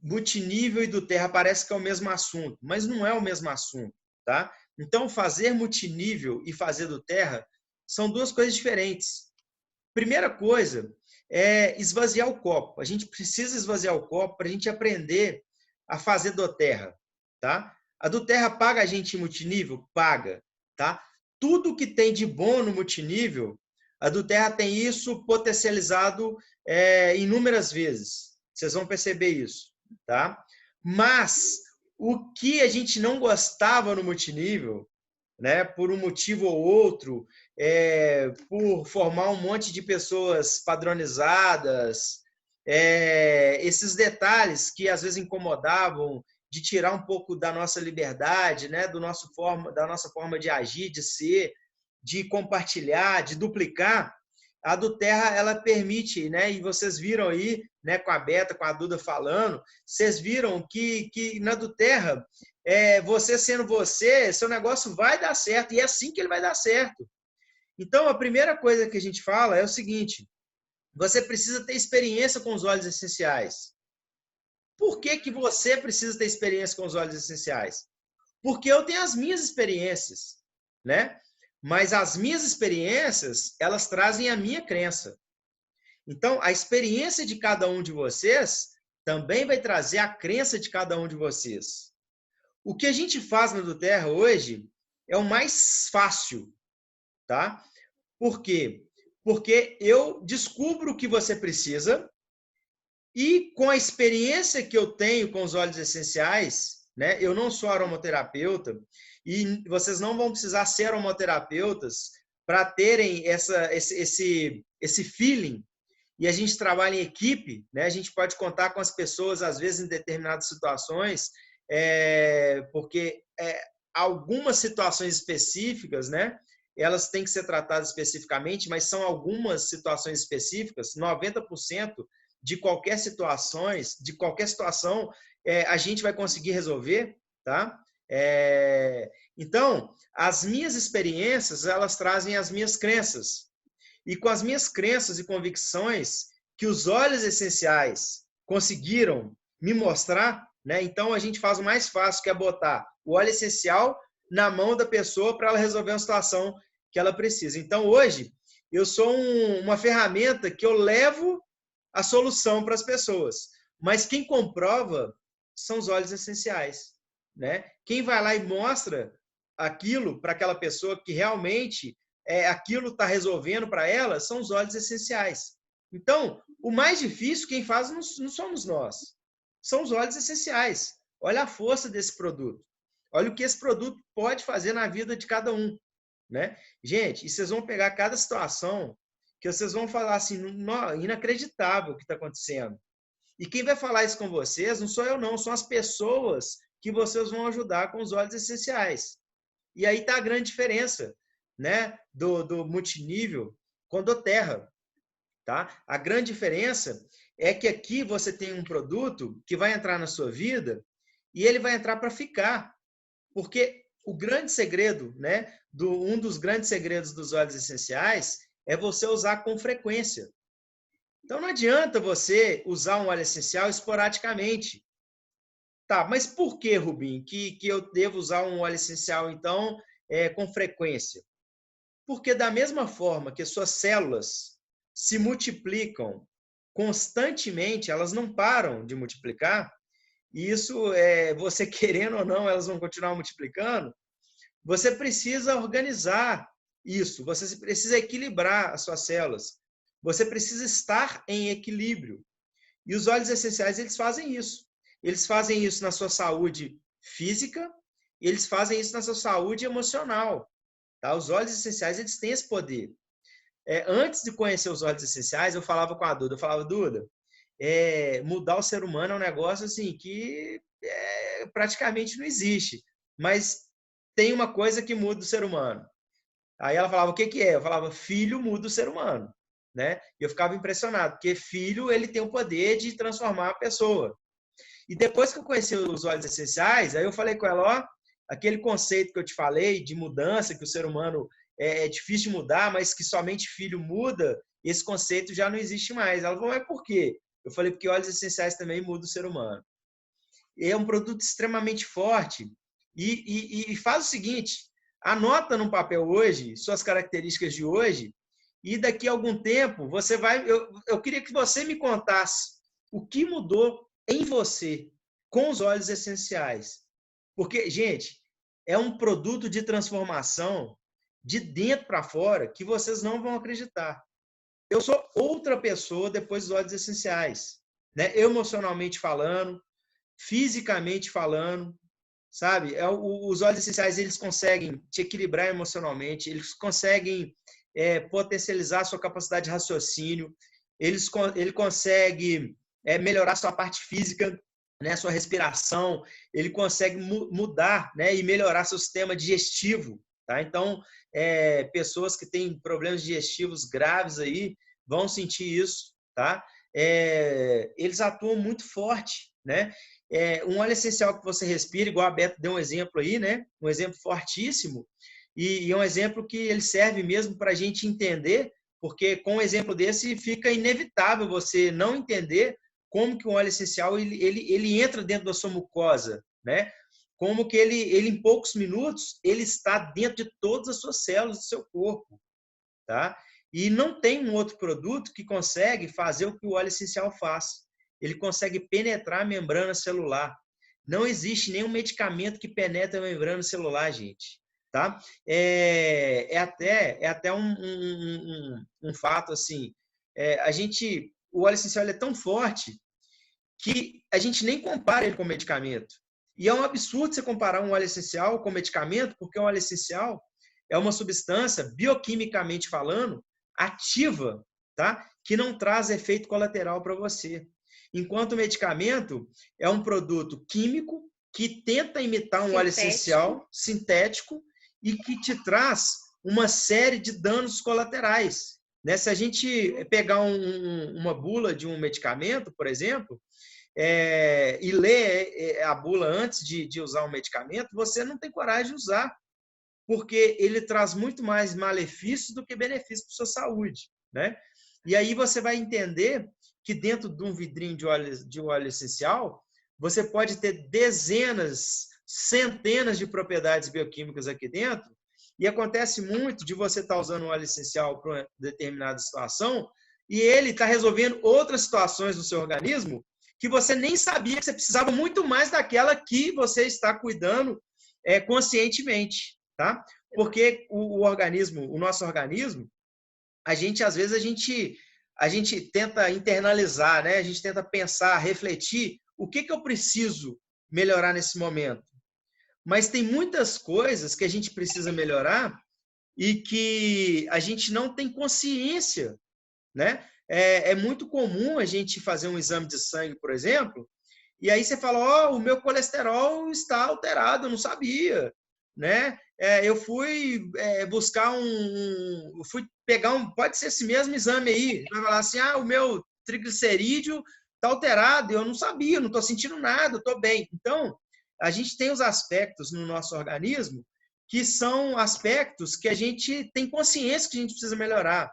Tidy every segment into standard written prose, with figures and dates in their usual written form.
multinível e do terra parece que é o mesmo assunto, mas não é o mesmo assunto, tá? Então, fazer multinível e fazer do terra são duas coisas diferentes. Primeira coisa é esvaziar o copo. A gente precisa esvaziar o copo para a gente aprender a fazer do terra, tá? A do terra paga a gente em multinível? Paga, tá? Tudo que tem de bom no multinível, a do terra tem isso potencializado inúmeras vezes. Vocês vão perceber isso, tá? Mas o que a gente não gostava no multinível, né, por um motivo ou outro, por formar um monte de pessoas padronizadas, esses detalhes que às vezes incomodavam, de tirar um pouco da nossa liberdade, né, da nossa forma de agir, de ser, de compartilhar, de duplicar, a do Terra ela permite, né, e vocês viram aí, né, com a Beta, com a Duda falando, vocês viram que na do Terra, você sendo você, seu negócio vai dar certo, e é assim que ele vai dar certo. Então, a primeira coisa que a gente fala é o seguinte: você precisa ter experiência com os óleos essenciais. Por que que você precisa ter experiência com os óleos essenciais? Porque eu tenho as minhas experiências, né? Mas as minhas experiências, elas trazem a minha crença. Então, a experiência de cada um de vocês também vai trazer a crença de cada um de vocês. O que a gente faz na do Terra hoje é o mais fácil, tá? Por quê? Porque eu descubro o que você precisa e com a experiência que eu tenho com os óleos essenciais, né? Eu não sou aromaterapeuta e vocês não vão precisar ser aromaterapeutas para terem esse feeling. E a gente trabalha em equipe, né? A gente pode contar com as pessoas, às vezes, em determinadas situações, porque algumas situações específicas, né? Elas têm que ser tratadas especificamente, mas são algumas situações específicas, 90% de qualquer situação, a gente vai conseguir resolver, tá? Então, as minhas experiências, elas trazem as minhas crenças. E com as minhas crenças e convicções que os óleos essenciais conseguiram me mostrar, né? Então a gente faz o mais fácil, que é botar o óleo essencial na mão da pessoa para ela resolver uma situação que ela precisa. Então hoje eu sou uma ferramenta que eu levo a solução para as pessoas, mas quem comprova são os óleos essenciais, né? Quem vai lá e mostra aquilo para aquela pessoa que realmente aquilo está resolvendo para ela são os óleos essenciais. Então, o mais difícil, quem faz não somos nós, são os óleos essenciais. Olha a força desse produto. Olha o que esse produto pode fazer na vida de cada um, né? Gente, e vocês vão pegar cada situação que vocês vão falar assim, inacreditável o que está acontecendo. E quem vai falar isso com vocês não sou eu não, são as pessoas que vocês vão ajudar com os óleos essenciais. E aí está a grande diferença, né, do multinível com do terra, tá? A grande diferença é que aqui você tem um produto que vai entrar na sua vida e ele vai entrar para ficar, porque o grande segredo, né, um dos grandes segredos dos óleos essenciais é você usar com frequência. Então não adianta você usar um óleo essencial esporadicamente. Tá, mas por que, Rubim, que eu devo usar um óleo essencial, então, com frequência? Porque da mesma forma que suas células se multiplicam constantemente, elas não param de multiplicar, e isso, você querendo ou não, elas vão continuar multiplicando, você precisa organizar isso, você precisa equilibrar as suas células, você precisa estar em equilíbrio. E os óleos essenciais, eles fazem isso. Eles fazem isso na sua saúde física, e eles fazem isso na sua saúde emocional. Tá? Os óleos essenciais, eles têm esse poder. Antes de conhecer os óleos essenciais, eu falava com a Duda, Duda, mudar o ser humano é um negócio assim que praticamente não existe. Mas tem uma coisa que muda o ser humano. Aí ela falava, o que que é? Eu falava, filho muda o ser humano. Né? E eu ficava impressionado, porque filho ele tem o poder de transformar a pessoa. E depois que eu conheci os óleos essenciais, aí eu falei com ela, ó, aquele conceito que eu te falei de mudança, que o ser humano é difícil de mudar, mas que somente filho muda, esse conceito já não existe mais. Ela falou, mas por quê? Eu falei porque óleos essenciais também mudam o ser humano. É um produto extremamente forte e faz o seguinte, anota no papel hoje suas características de hoje e daqui a algum tempo você vai... Eu queria que você me contasse o que mudou em você com os óleos essenciais. Porque, gente, é um produto de transformação de dentro para fora que vocês não vão acreditar. Eu sou outra pessoa depois dos óleos essenciais, né? Emocionalmente falando, fisicamente falando, sabe? Os óleos essenciais, eles conseguem te equilibrar emocionalmente, eles conseguem potencializar a sua capacidade de raciocínio, ele consegue melhorar a sua parte física, né? Sua respiração, ele consegue mudar, né? E melhorar seu sistema digestivo, tá? Então, pessoas que têm problemas digestivos graves aí vão sentir isso, tá? Eles atuam muito forte, né? Um óleo essencial que você respira, igual a Beto deu um exemplo aí, né? Um exemplo fortíssimo, e é um exemplo que ele serve mesmo para a gente entender, porque com um exemplo desse fica inevitável você não entender como que um óleo essencial ele entra dentro da sua mucosa, né? Como que ele em poucos minutos ele está dentro de todas as suas células do seu corpo, tá? E não tem um outro produto que consegue fazer o que o óleo essencial faz. Ele consegue penetrar a membrana celular. Não existe nenhum medicamento que penetre a membrana celular, gente. Tá? Até um fato assim. O óleo essencial é tão forte que a gente nem compara ele com medicamento. E é um absurdo você comparar um óleo essencial com medicamento, porque um óleo essencial é uma substância, bioquimicamente falando, ativa, tá? Que não traz efeito colateral para você. Enquanto o medicamento é um produto químico que tenta imitar um óleo essencial sintético e que te traz uma série de danos colaterais. Né? Se a gente pegar uma bula de um medicamento, por exemplo, e ler a bula antes de usar um medicamento, você não tem coragem de usar, porque ele traz muito mais malefícios do que benefícios para a sua saúde, né? E aí você vai entender que dentro de um vidrinho de óleo essencial, você pode ter dezenas, centenas de propriedades bioquímicas aqui dentro, e acontece muito de você estar usando um óleo essencial para uma determinada situação, e ele está resolvendo outras situações no seu organismo que você nem sabia que você precisava muito mais daquela que você está cuidando conscientemente, tá? Porque o nosso organismo, às vezes a gente tenta internalizar, né? A gente tenta pensar, refletir o que eu preciso melhorar nesse momento. Mas tem muitas coisas que a gente precisa melhorar e que a gente não tem consciência, né? É muito comum a gente fazer um exame de sangue, por exemplo, e aí você fala, o meu colesterol está alterado, eu não sabia, né? Eu fui buscar fui pegar pode ser esse mesmo exame aí, vai falar assim, o meu triglicerídeo está alterado, eu não sabia, não estou sentindo nada, estou bem. Então, a gente tem os aspectos no nosso organismo que são aspectos que a gente tem consciência que a gente precisa melhorar.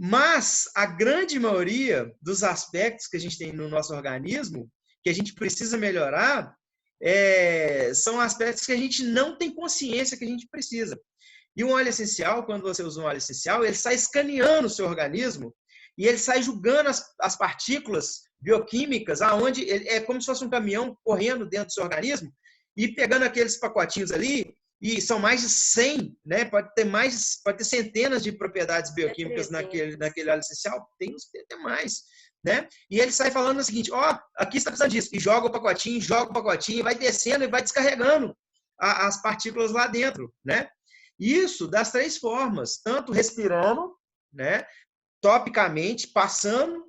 Mas a grande maioria dos aspectos que a gente tem no nosso organismo, que a gente precisa melhorar, são aspectos que a gente não tem consciência que a gente precisa. E um óleo essencial, quando você usa um óleo essencial, ele sai escaneando o seu organismo e ele sai julgando as partículas bioquímicas, aonde é como se fosse um caminhão correndo dentro do seu organismo e pegando aqueles pacotinhos ali, e são mais de 100, né? Pode ter centenas de propriedades bioquímicas naquele óleo essencial, tem até mais, né? E ele sai falando o seguinte, aqui está precisando disso, e joga o pacotinho, e vai descendo e vai descarregando as partículas lá dentro, né? Isso das três formas, tanto respirando, né? Topicamente, passando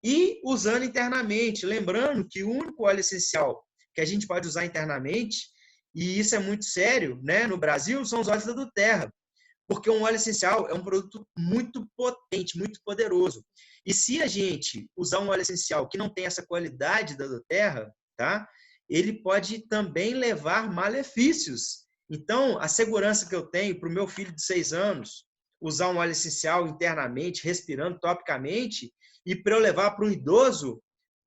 e usando internamente. Lembrando que o único óleo essencial que a gente pode usar internamente, e isso é muito sério, né? No Brasil, são os óleos da doTERRA, porque um óleo essencial é um produto muito potente, muito poderoso. E se a gente usar um óleo essencial que não tem essa qualidade da doTERRA, tá? Ele pode também levar malefícios. Então, a segurança que eu tenho para o meu filho de 6 anos, usar um óleo essencial internamente, respirando topicamente, e para eu levar para um idoso.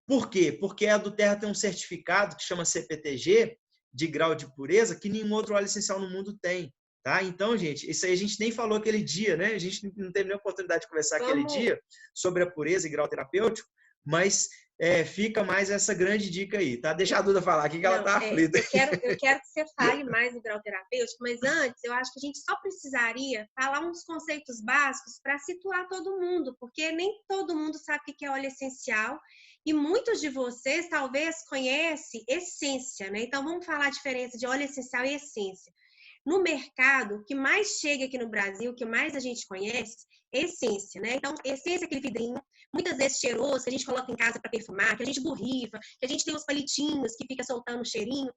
Por quê? Porque a do Terra tem um certificado que chama CPTG, de grau de pureza, que nenhum outro óleo essencial no mundo tem. Tá? Então, gente, isso aí a gente nem falou aquele dia, né? A gente não teve nem oportunidade de conversar aquele dia sobre a pureza e grau terapêutico, mas fica mais essa grande dica aí, tá? Deixa a Duda falar aqui que ela tá aflita. Eu quero que você fale mais do grau terapêutico, mas antes eu acho que a gente só precisaria falar uns conceitos básicos para situar todo mundo, porque nem todo mundo sabe o que é óleo essencial e muitos de vocês talvez conhecem essência, né? Então vamos falar a diferença de óleo essencial e essência. No mercado, o que mais chega aqui no Brasil, o que mais a gente conhece, é essência, né? Então, essência é aquele vidrinho, muitas vezes cheiroso, que a gente coloca em casa para perfumar, que a gente borrifa, que a gente tem os palitinhos que fica soltando o cheirinho.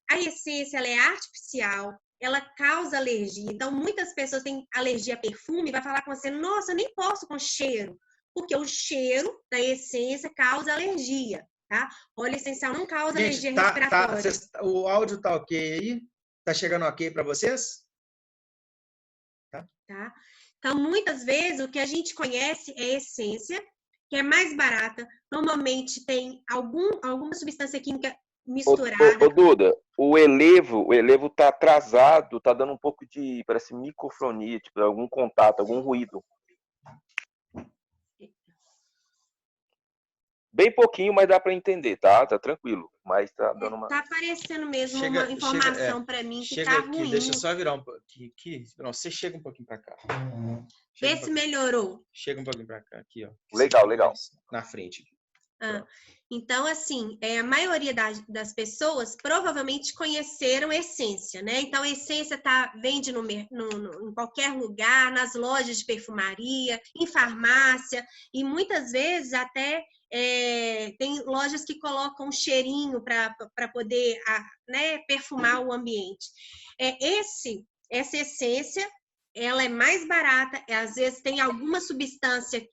A essência, ela é artificial, ela causa alergia. Então, muitas pessoas têm alergia a perfume e vai falar com você, nossa, eu nem posso com cheiro, porque o cheiro da essência causa alergia, tá? Óleo essencial não causa alergia respiratória. O áudio tá ok aí? Tá chegando ok para vocês? Tá? Então, muitas vezes, o que a gente conhece é a essência, que é mais barata. Normalmente tem alguma substância química misturada. Ô, Duda, o elevo tá atrasado, tá dando um pouco de, parece, microfonia, tipo, algum contato, algum ruído. Bem pouquinho, mas dá para entender, tá? Tá tranquilo, mas tá dando uma... Tá aparecendo mesmo uma informação para mim que tá ruim. Deixa eu só virar um pouquinho aqui. Não, você chega um pouquinho para cá. Vê se melhorou. Chega um pouquinho para cá, aqui, ó. Legal. Na frente. Então, assim, a maioria das pessoas provavelmente conheceram essência, né? Então, a essência vende em qualquer lugar, nas lojas de perfumaria, em farmácia, e muitas vezes até tem lojas que colocam um cheirinho para poder perfumar o ambiente. Essa essência, ela é mais barata, às vezes tem alguma substância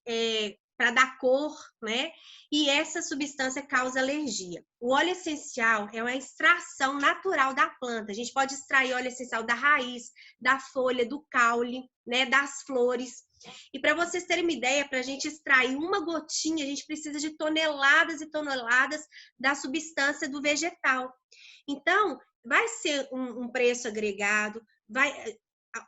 para dar cor, né? E essa substância causa alergia. O óleo essencial é uma extração natural da planta. A gente pode extrair óleo essencial da raiz, da folha, do caule, né? Das flores. E para vocês terem uma ideia, para a gente extrair uma gotinha, a gente precisa de toneladas e toneladas da substância do vegetal. Então, vai ser um preço agregado,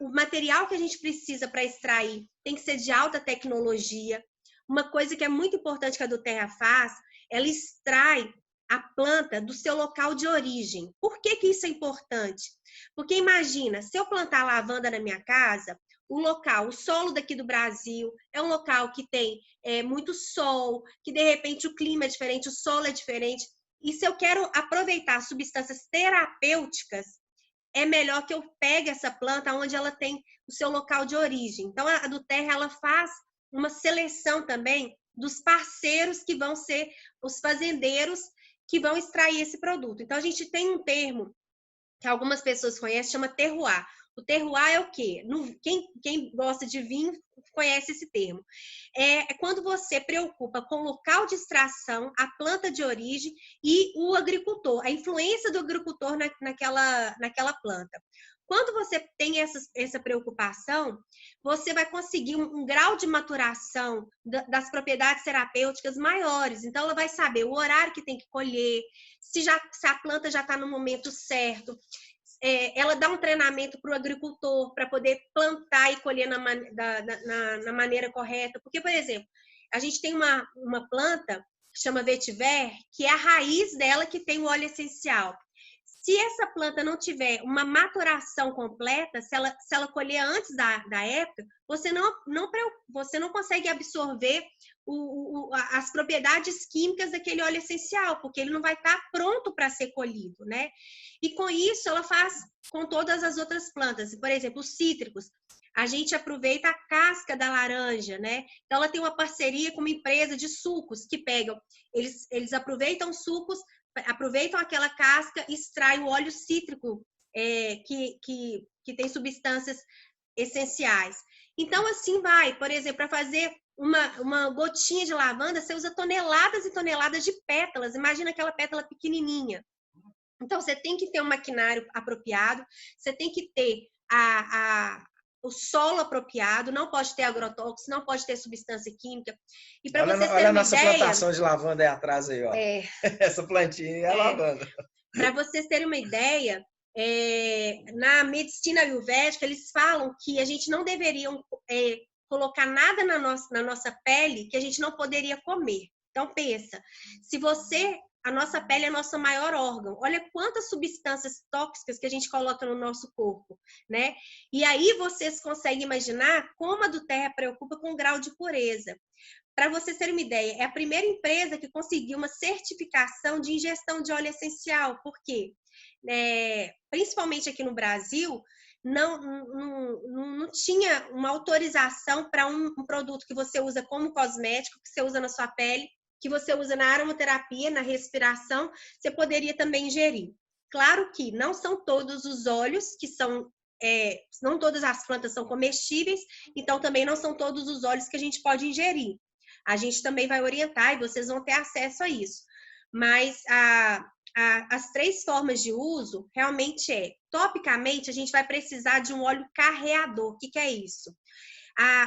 o material que a gente precisa para extrair tem que ser de alta tecnologia. Uma coisa que é muito importante que a do Terra faz, ela extrai a planta do seu local de origem. Por que isso é importante? Porque imagina, se eu plantar lavanda na minha casa, o solo daqui do Brasil é um local que tem muito sol, que de repente o clima é diferente, o solo é diferente. E se eu quero aproveitar substâncias terapêuticas, é melhor que eu pegue essa planta onde ela tem o seu local de origem. Então, a do Terra, ela faz uma seleção também dos parceiros que vão ser os fazendeiros que vão extrair esse produto. Então, a gente tem um termo que algumas pessoas conhecem, chama terroir. O terroir é o quê? Quem gosta de vinho conhece esse termo. É quando você preocupa com o local de extração, a planta de origem e o agricultor, a influência do agricultor naquela planta. Quando você tem essa preocupação, você vai conseguir um grau de maturação das propriedades terapêuticas maiores. Então, ela vai saber o horário que tem que colher, se a planta já está no momento certo. Ela dá um treinamento para o agricultor para poder plantar e colher na maneira correta. Porque, por exemplo, a gente tem uma planta que chama vetiver, que é a raiz dela que tem o óleo essencial. Se essa planta não tiver uma maturação completa, se ela colher antes da época, você não consegue absorver as propriedades químicas daquele óleo essencial, porque ele não vai estar pronto para ser colhido, né? E com isso, ela faz com todas as outras plantas. Por exemplo, os cítricos. A gente aproveita a casca da laranja, né? Então, ela tem uma parceria com uma empresa de sucos que pegam, eles aproveitam sucos, aproveitam aquela casca e extraem o óleo cítrico que tem substâncias essenciais. Então, assim vai. Por exemplo, para fazer uma gotinha de lavanda, você usa toneladas e toneladas de pétalas. Imagina aquela pétala pequenininha. Então, você tem que ter um maquinário apropriado, você tem que ter o solo apropriado, não pode ter agrotóxico, não pode ter substância química. E para vocês Olha terem a uma nossa ideia... plantação de lavanda aí atrás aí, ó. Essa plantinha é a lavanda. Para vocês terem uma ideia, na medicina ayurvédica, eles falam que a gente não deveria colocar nada na nossa pele que a gente não poderia comer. Então, pensa, a nossa pele é nosso maior órgão. Olha quantas substâncias tóxicas que a gente coloca no nosso corpo, né? E aí vocês conseguem imaginar como a Doterra preocupa com o grau de pureza. Para vocês terem uma ideia, é a primeira empresa que conseguiu uma certificação de ingestão de óleo essencial. Por quê? Principalmente aqui no Brasil, não tinha uma autorização para um produto que você usa como cosmético, que você usa na sua pele, que você usa na aromaterapia, na respiração, você poderia também ingerir. Claro que não são todos os óleos que são... não todas as plantas são comestíveis, então também não são todos os óleos que a gente pode ingerir. A gente também vai orientar e vocês vão ter acesso a isso. Mas as 3 formas de uso, realmente topicamente, a gente vai precisar de um óleo carreador. O que é isso?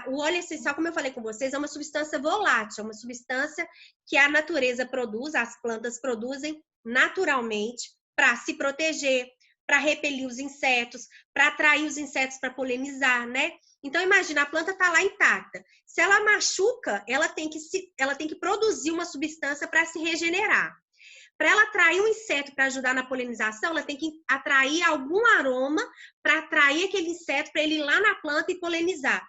O óleo essencial, como eu falei com vocês, é uma substância volátil, é uma substância que a natureza produz, as plantas produzem naturalmente para se proteger, para repelir os insetos, para atrair os insetos para polinizar, né? Então, imagina, a planta está lá intacta. Se ela machuca, ela tem que produzir uma substância para se regenerar. Para ela atrair um inseto para ajudar na polinização, ela tem que atrair algum aroma para atrair aquele inseto para ele ir lá na planta e polinizar.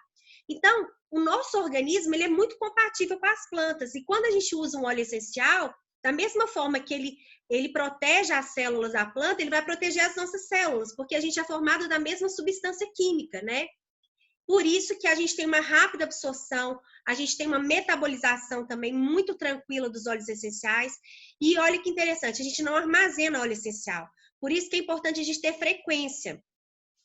Então, o nosso organismo ele é muito compatível com as plantas. E quando a gente usa um óleo essencial, da mesma forma que ele protege as células da planta, ele vai proteger as nossas células, porque a gente é formado da mesma substância química, né? Por isso que a gente tem uma rápida absorção, a gente tem uma metabolização também muito tranquila dos óleos essenciais. E olha que interessante, a gente não armazena óleo essencial. Por isso que é importante a gente ter frequência.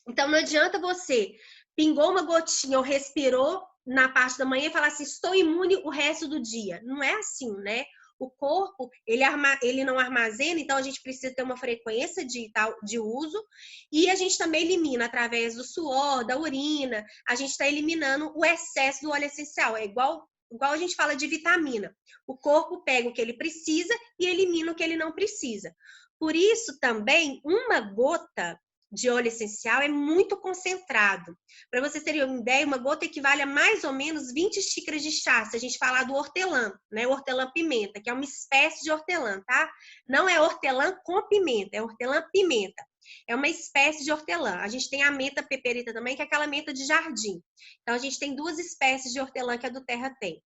Então, não adianta você pingou uma gotinha ou respirou na parte da manhã e falar assim, estou imune o resto do dia. Não é assim, né? O corpo, ele não armazena, então a gente precisa ter uma frequência de uso e a gente também elimina através do suor, da urina, a gente está eliminando o excesso do óleo essencial. É igual a gente fala de vitamina. O corpo pega o que ele precisa e elimina o que ele não precisa. Por isso também, uma gota de óleo essencial é muito concentrado. Para vocês terem uma ideia, uma gota equivale a mais ou menos 20 xícaras de chá, se a gente falar do hortelã, né? O hortelã-pimenta, que é uma espécie de hortelã, tá? Não é hortelã com pimenta, é hortelã-pimenta. É uma espécie de hortelã. A gente tem a menta peperita também, que é aquela menta de jardim. Então, a gente tem 2 espécies de hortelã que a Doterra tem.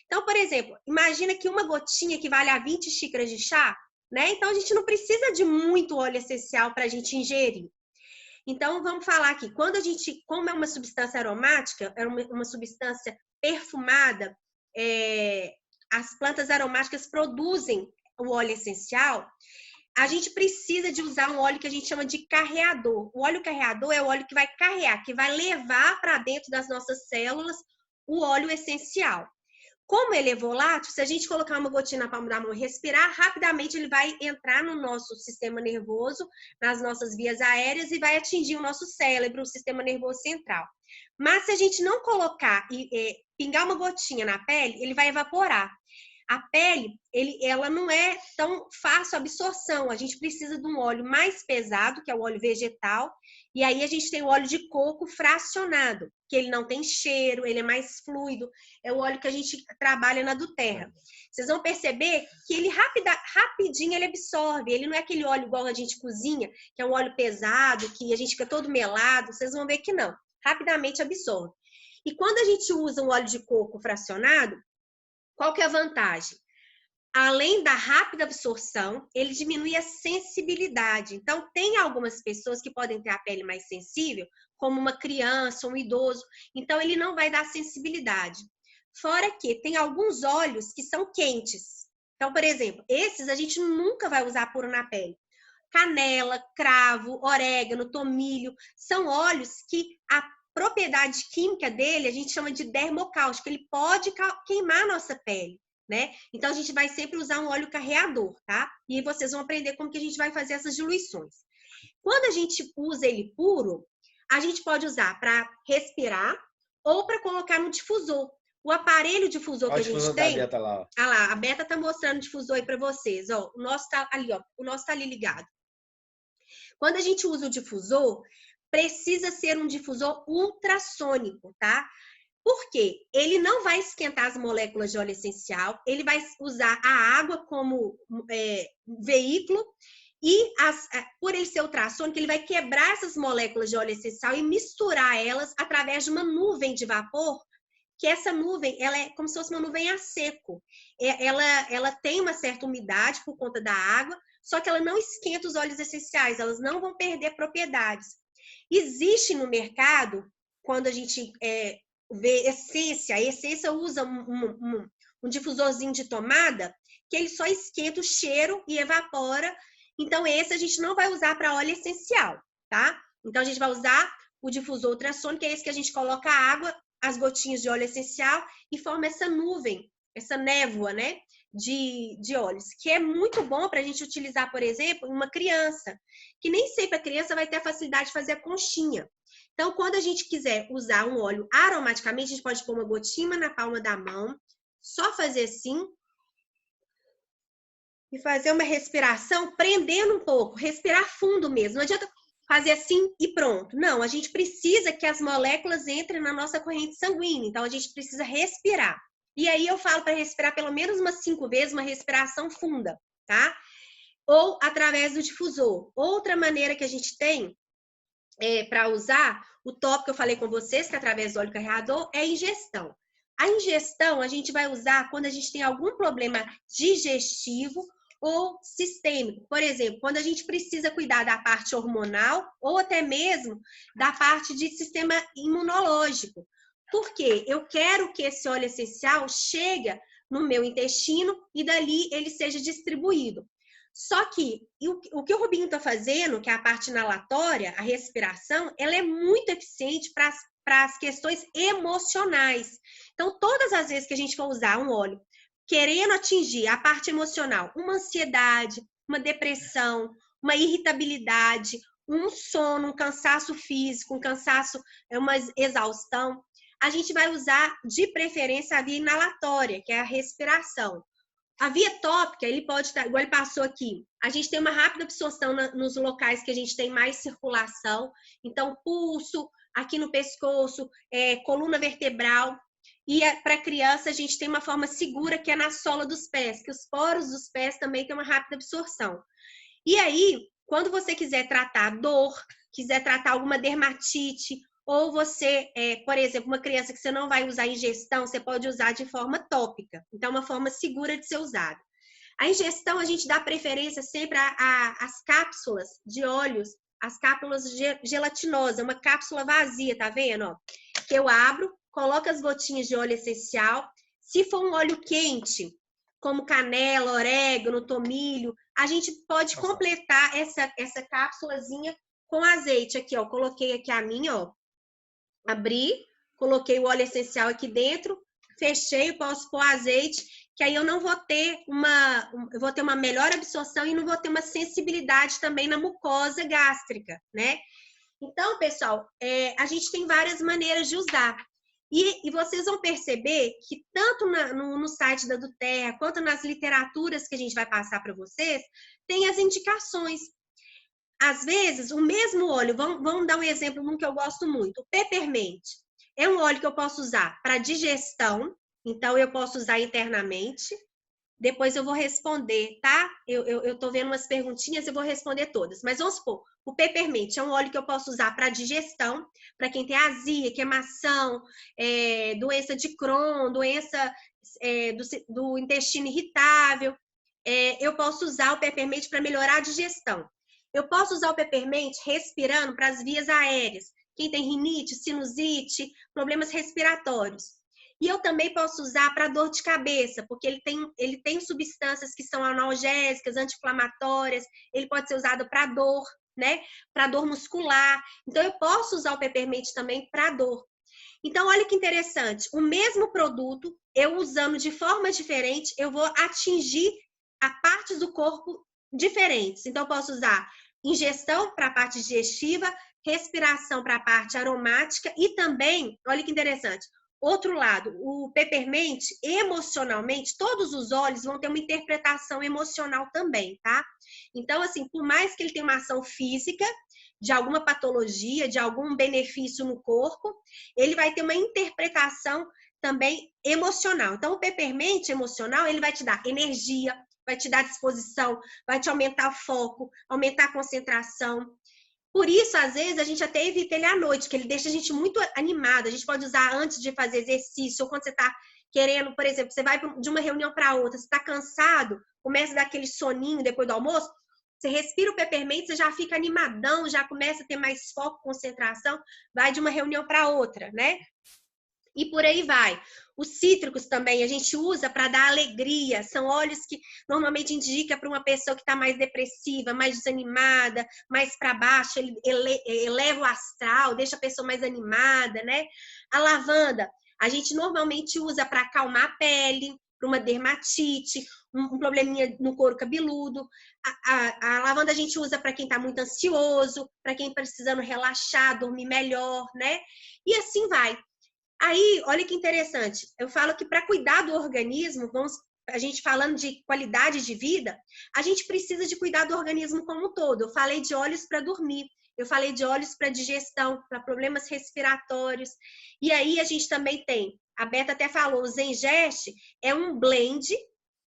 Então, por exemplo, imagina que uma gotinha equivale a 20 xícaras de chá, né? Então, a gente não precisa de muito óleo essencial para a gente ingerir. Então, vamos falar aqui, como é uma substância aromática, é uma substância perfumada, as plantas aromáticas produzem o óleo essencial, a gente precisa de usar um óleo que a gente chama de carreador. O óleo carreador é o óleo que vai carrear, que vai levar para dentro das nossas células o óleo essencial. Como ele é volátil, se a gente colocar uma gotinha na palma da mão e respirar, rapidamente ele vai entrar no nosso sistema nervoso, nas nossas vias aéreas e vai atingir o nosso cérebro, o sistema nervoso central. Mas se a gente não colocar e pingar uma gotinha na pele, ele vai evaporar. A pele, ela não é tão fácil a absorção. A gente precisa de um óleo mais pesado, que é o óleo vegetal. E aí a gente tem o óleo de coco fracionado, que ele não tem cheiro, ele é mais fluido. É o óleo que a gente trabalha na Doterra. Vocês vão perceber que ele rapidinho ele absorve. Ele não é aquele óleo igual a gente cozinha, que é um óleo pesado, que a gente fica todo melado. Vocês vão ver que não. Rapidamente absorve. E quando a gente usa um óleo de coco fracionado, qual que é a vantagem? Além da rápida absorção, ele diminui a sensibilidade. Então, tem algumas pessoas que podem ter a pele mais sensível, como uma criança, um idoso. Então, ele não vai dar sensibilidade. Fora que tem alguns óleos que são quentes. Então, por exemplo, esses a gente nunca vai usar puro na pele. Canela, cravo, orégano, tomilho, são óleos que a propriedade química dele a gente chama de dermocáustico, ele pode queimar a nossa pele, né? Então, a gente vai sempre usar um óleo carreador, tá? E vocês vão aprender como que a gente vai fazer essas diluições. Quando a gente usa ele puro, a gente pode usar para respirar ou para colocar no difusor. O aparelho difusor que a gente tem... Da Beta lá, ó. Ah lá, a Beta tá mostrando o difusor aí para vocês. Ó, o nosso tá ali, ó. O nosso tá ali ligado. Quando a gente usa o difusor, precisa ser um difusor ultrassônico, tá? Por quê? Ele não vai esquentar as moléculas de óleo essencial, ele vai usar a água como veículo e, por ele ser ultrassônico, ele vai quebrar essas moléculas de óleo essencial e misturar elas através de uma nuvem de vapor, que essa nuvem, ela é como se fosse uma nuvem a seco. Ela tem uma certa umidade por conta da água, só que ela não esquenta os óleos essenciais, elas não vão perder propriedades. Existe no mercado, quando a gente vê essência, a essência usa um difusorzinho de tomada, que ele só esquenta o cheiro e evapora. Então, esse a gente não vai usar para óleo essencial, tá? Então, a gente vai usar o difusor ultrassônico, que é esse que a gente coloca a água, as gotinhas de óleo essencial e forma essa nuvem, essa névoa, né, de óleos, que é muito bom para a gente utilizar, por exemplo, uma criança, que nem sempre a criança vai ter a facilidade de fazer a conchinha. Então, quando a gente quiser usar um óleo aromaticamente, a gente pode pôr uma gotinha na palma da mão, só fazer assim, e fazer uma respiração, prendendo um pouco, respirar fundo mesmo. Não adianta fazer assim e pronto. Não, a gente precisa que as moléculas entrem na nossa corrente sanguínea. Então, a gente precisa respirar. E aí, eu falo para respirar pelo menos umas 5 vezes, uma respiração funda, tá? Ou através do difusor. Outra maneira que a gente tem para usar, o top que eu falei com vocês, que é através do óleo carreador, é a ingestão. A ingestão, a gente vai usar quando a gente tem algum problema digestivo ou sistêmico. Por exemplo, quando a gente precisa cuidar da parte hormonal ou até mesmo da parte de sistema imunológico. Por quê? Eu quero que esse óleo essencial chegue no meu intestino e dali ele seja distribuído. Só que o que o Rubinho está fazendo, que é a parte inalatória, a respiração, ela é muito eficiente para as questões emocionais. Então, todas as vezes que a gente for usar um óleo querendo atingir a parte emocional, uma ansiedade, uma depressão, uma irritabilidade, um sono, um cansaço físico, um cansaço, uma exaustão, a gente vai usar de preferência a via inalatória, que é a respiração. A via tópica, ele pode estar, igual ele passou aqui, a gente tem uma rápida absorção nos locais que a gente tem mais circulação, então pulso, aqui no pescoço, coluna vertebral. E para criança, a gente tem uma forma segura, que é na sola dos pés, que os poros dos pés também têm uma rápida absorção. E aí, quando você quiser tratar dor, quiser tratar alguma dermatite, ou você, por exemplo, uma criança que você não vai usar ingestão, você pode usar de forma tópica. Então, é uma forma segura de ser usada. A ingestão, a gente dá preferência sempre às cápsulas de óleos, as cápsulas gelatinosas, uma cápsula vazia, tá vendo? Ó? Que eu abro, coloco as gotinhas de óleo essencial. Se for um óleo quente, como canela, orégano, tomilho, a gente pode completar essa cápsulazinha com azeite. Aqui, ó, coloquei aqui a minha, ó. Abri, coloquei o óleo essencial aqui dentro, fechei, posso pôr azeite, que aí eu não vou ter eu vou ter uma melhor absorção e não vou ter uma sensibilidade também na mucosa gástrica, né? Então, pessoal, a gente tem várias maneiras de usar. E vocês vão perceber que tanto no site da Duterra, quanto nas literaturas que a gente vai passar para vocês, tem as indicações. Às vezes, o mesmo óleo, vamos dar um exemplo, um que eu gosto muito, o peppermint. É um óleo que eu posso usar para digestão, então eu posso usar internamente. Depois eu vou responder, tá? Eu tô vendo umas perguntinhas, eu vou responder todas. Mas vamos supor, o peppermint é um óleo que eu posso usar para digestão, para quem tem azia, queimação, doença de Crohn, doença do intestino irritável. Eu posso usar o peppermint para melhorar a digestão. Eu posso usar o peppermint respirando para as vias aéreas. Quem tem rinite, sinusite, problemas respiratórios. E eu também posso usar para dor de cabeça, porque ele tem substâncias que são analgésicas, anti-inflamatórias, ele pode ser usado para dor, né? Para dor muscular. Então, eu posso usar o peppermint também para dor. Então, olha que interessante. O mesmo produto, eu usando de forma diferente, eu vou atingir a partes do corpo diferentes. Então, eu posso usar ingestão para a parte digestiva, respiração para a parte aromática e também, olha que interessante, outro lado, o peppermint, emocionalmente, todos os óleos vão ter uma interpretação emocional também, tá? Então, assim, por mais que ele tenha uma ação física, de alguma patologia, de algum benefício no corpo, ele vai ter uma interpretação também emocional. Então, o peppermint emocional, ele vai te dar energia, vai te dar disposição, vai te aumentar o foco, aumentar a concentração. Por isso, às vezes, a gente até evita ele à noite, que ele deixa a gente muito animada. A gente pode usar antes de fazer exercício, ou quando você está querendo, por exemplo, você vai de uma reunião para outra, você está cansado, começa a dar aquele soninho depois do almoço, você respira o peppermint, você já fica animadão, já começa a ter mais foco, concentração, vai de uma reunião para outra, né? E por aí vai. Os cítricos também a gente usa para dar alegria. São óleos que normalmente indica para uma pessoa que está mais depressiva, mais desanimada, mais para baixo. Ele eleva o astral, deixa a pessoa mais animada, né? A lavanda a gente normalmente usa para acalmar a pele, para uma dermatite, um probleminha no couro cabeludo. A lavanda a gente usa para quem está muito ansioso, para quem precisando relaxar, dormir melhor, né? E assim vai. Aí, olha que interessante, eu falo que para cuidar do organismo, a gente falando de qualidade de vida, a gente precisa de cuidar do organismo como um todo. Eu falei de óleos para dormir, eu falei de óleos para digestão, para problemas respiratórios. E aí a gente também tem, a Beta até falou, o Zengest é um blend. O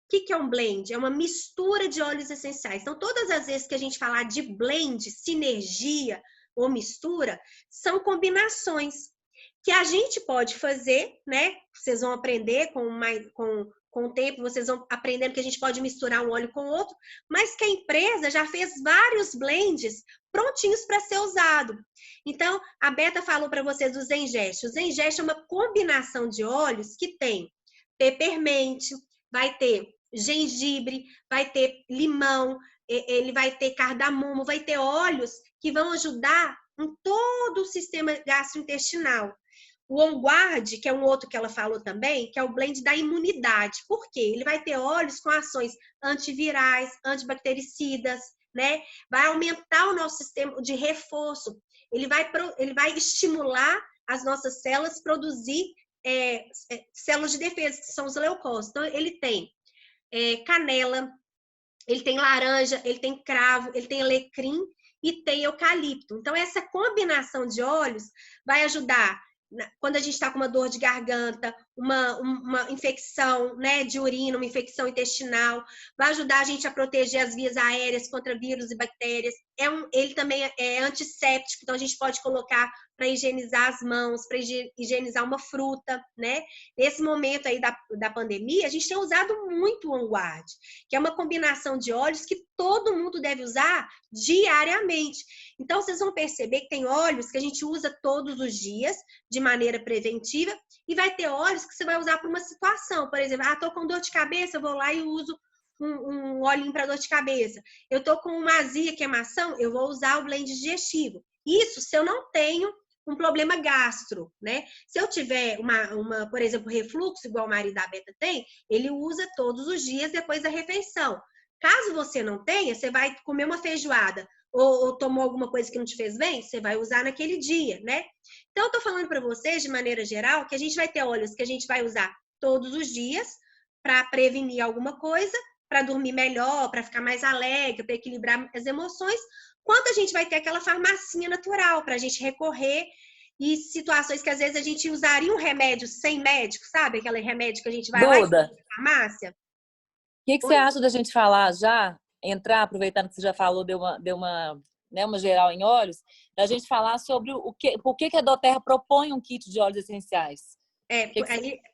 que é um blend? É uma mistura de óleos essenciais. Então, todas as vezes que a gente falar de blend, sinergia ou mistura, são combinações que a gente pode fazer, né? Vocês vão aprender com o tempo, vocês vão aprendendo que a gente pode misturar um óleo com o outro, mas que a empresa já fez vários blends prontinhos para ser usado. Então, a Beta falou para vocês do Zengest. O Zengest é uma combinação de óleos que tem peppermint, vai ter gengibre, vai ter limão, ele vai ter cardamomo, vai ter óleos que vão ajudar em todo o sistema gastrointestinal. O On Guard, que é um outro que ela falou também, que é o blend da imunidade. Por quê? Ele vai ter óleos com ações antivirais, antibactericidas, né? Vai aumentar o nosso sistema de reforço. Ele vai estimular as nossas células a produzir células de defesa, que são os leucócitos. Então, ele tem canela, ele tem laranja, ele tem cravo, ele tem alecrim e tem eucalipto. Então, essa combinação de óleos vai ajudar quando a gente está com uma dor de garganta, uma infecção, né, de urina, uma infecção intestinal, vai ajudar a gente a proteger as vias aéreas contra vírus e bactérias. Ele também é antisséptico, então a gente pode colocar para higienizar as mãos, para higienizar uma fruta, né? Nesse momento aí da pandemia, a gente tem usado muito o On Guard, que é uma combinação de óleos que todo mundo deve usar diariamente. Então, vocês vão perceber que tem óleos que a gente usa todos os dias, de maneira preventiva, e vai ter óleos que você vai usar para uma situação. Por exemplo, tô com dor de cabeça, eu vou lá e uso um olhinho para dor de cabeça. Eu tô com uma azia, queimação, eu vou usar o blend digestivo. Isso se eu não tenho um problema gastro, né? Se eu tiver por exemplo, refluxo, igual o marido da Beta tem, ele usa todos os dias depois da refeição. Caso você não tenha, você vai comer uma feijoada ou tomou alguma coisa que não te fez bem, você vai usar naquele dia, né? Então, eu tô falando para vocês, de maneira geral, que a gente vai ter óleos que a gente vai usar todos os dias para prevenir alguma coisa, para dormir melhor, para ficar mais alegre, para equilibrar as emoções, quanto a gente vai ter aquela farmacinha natural para a gente recorrer e situações que às vezes a gente usaria um remédio sem médico, sabe? Aquele remédio que a gente vai lá e na farmácia. O que você acha da gente falar já, aproveitando que você já falou, deu uma geral em óleos, da gente falar sobre por que a doTERRA propõe um kit de óleos essenciais?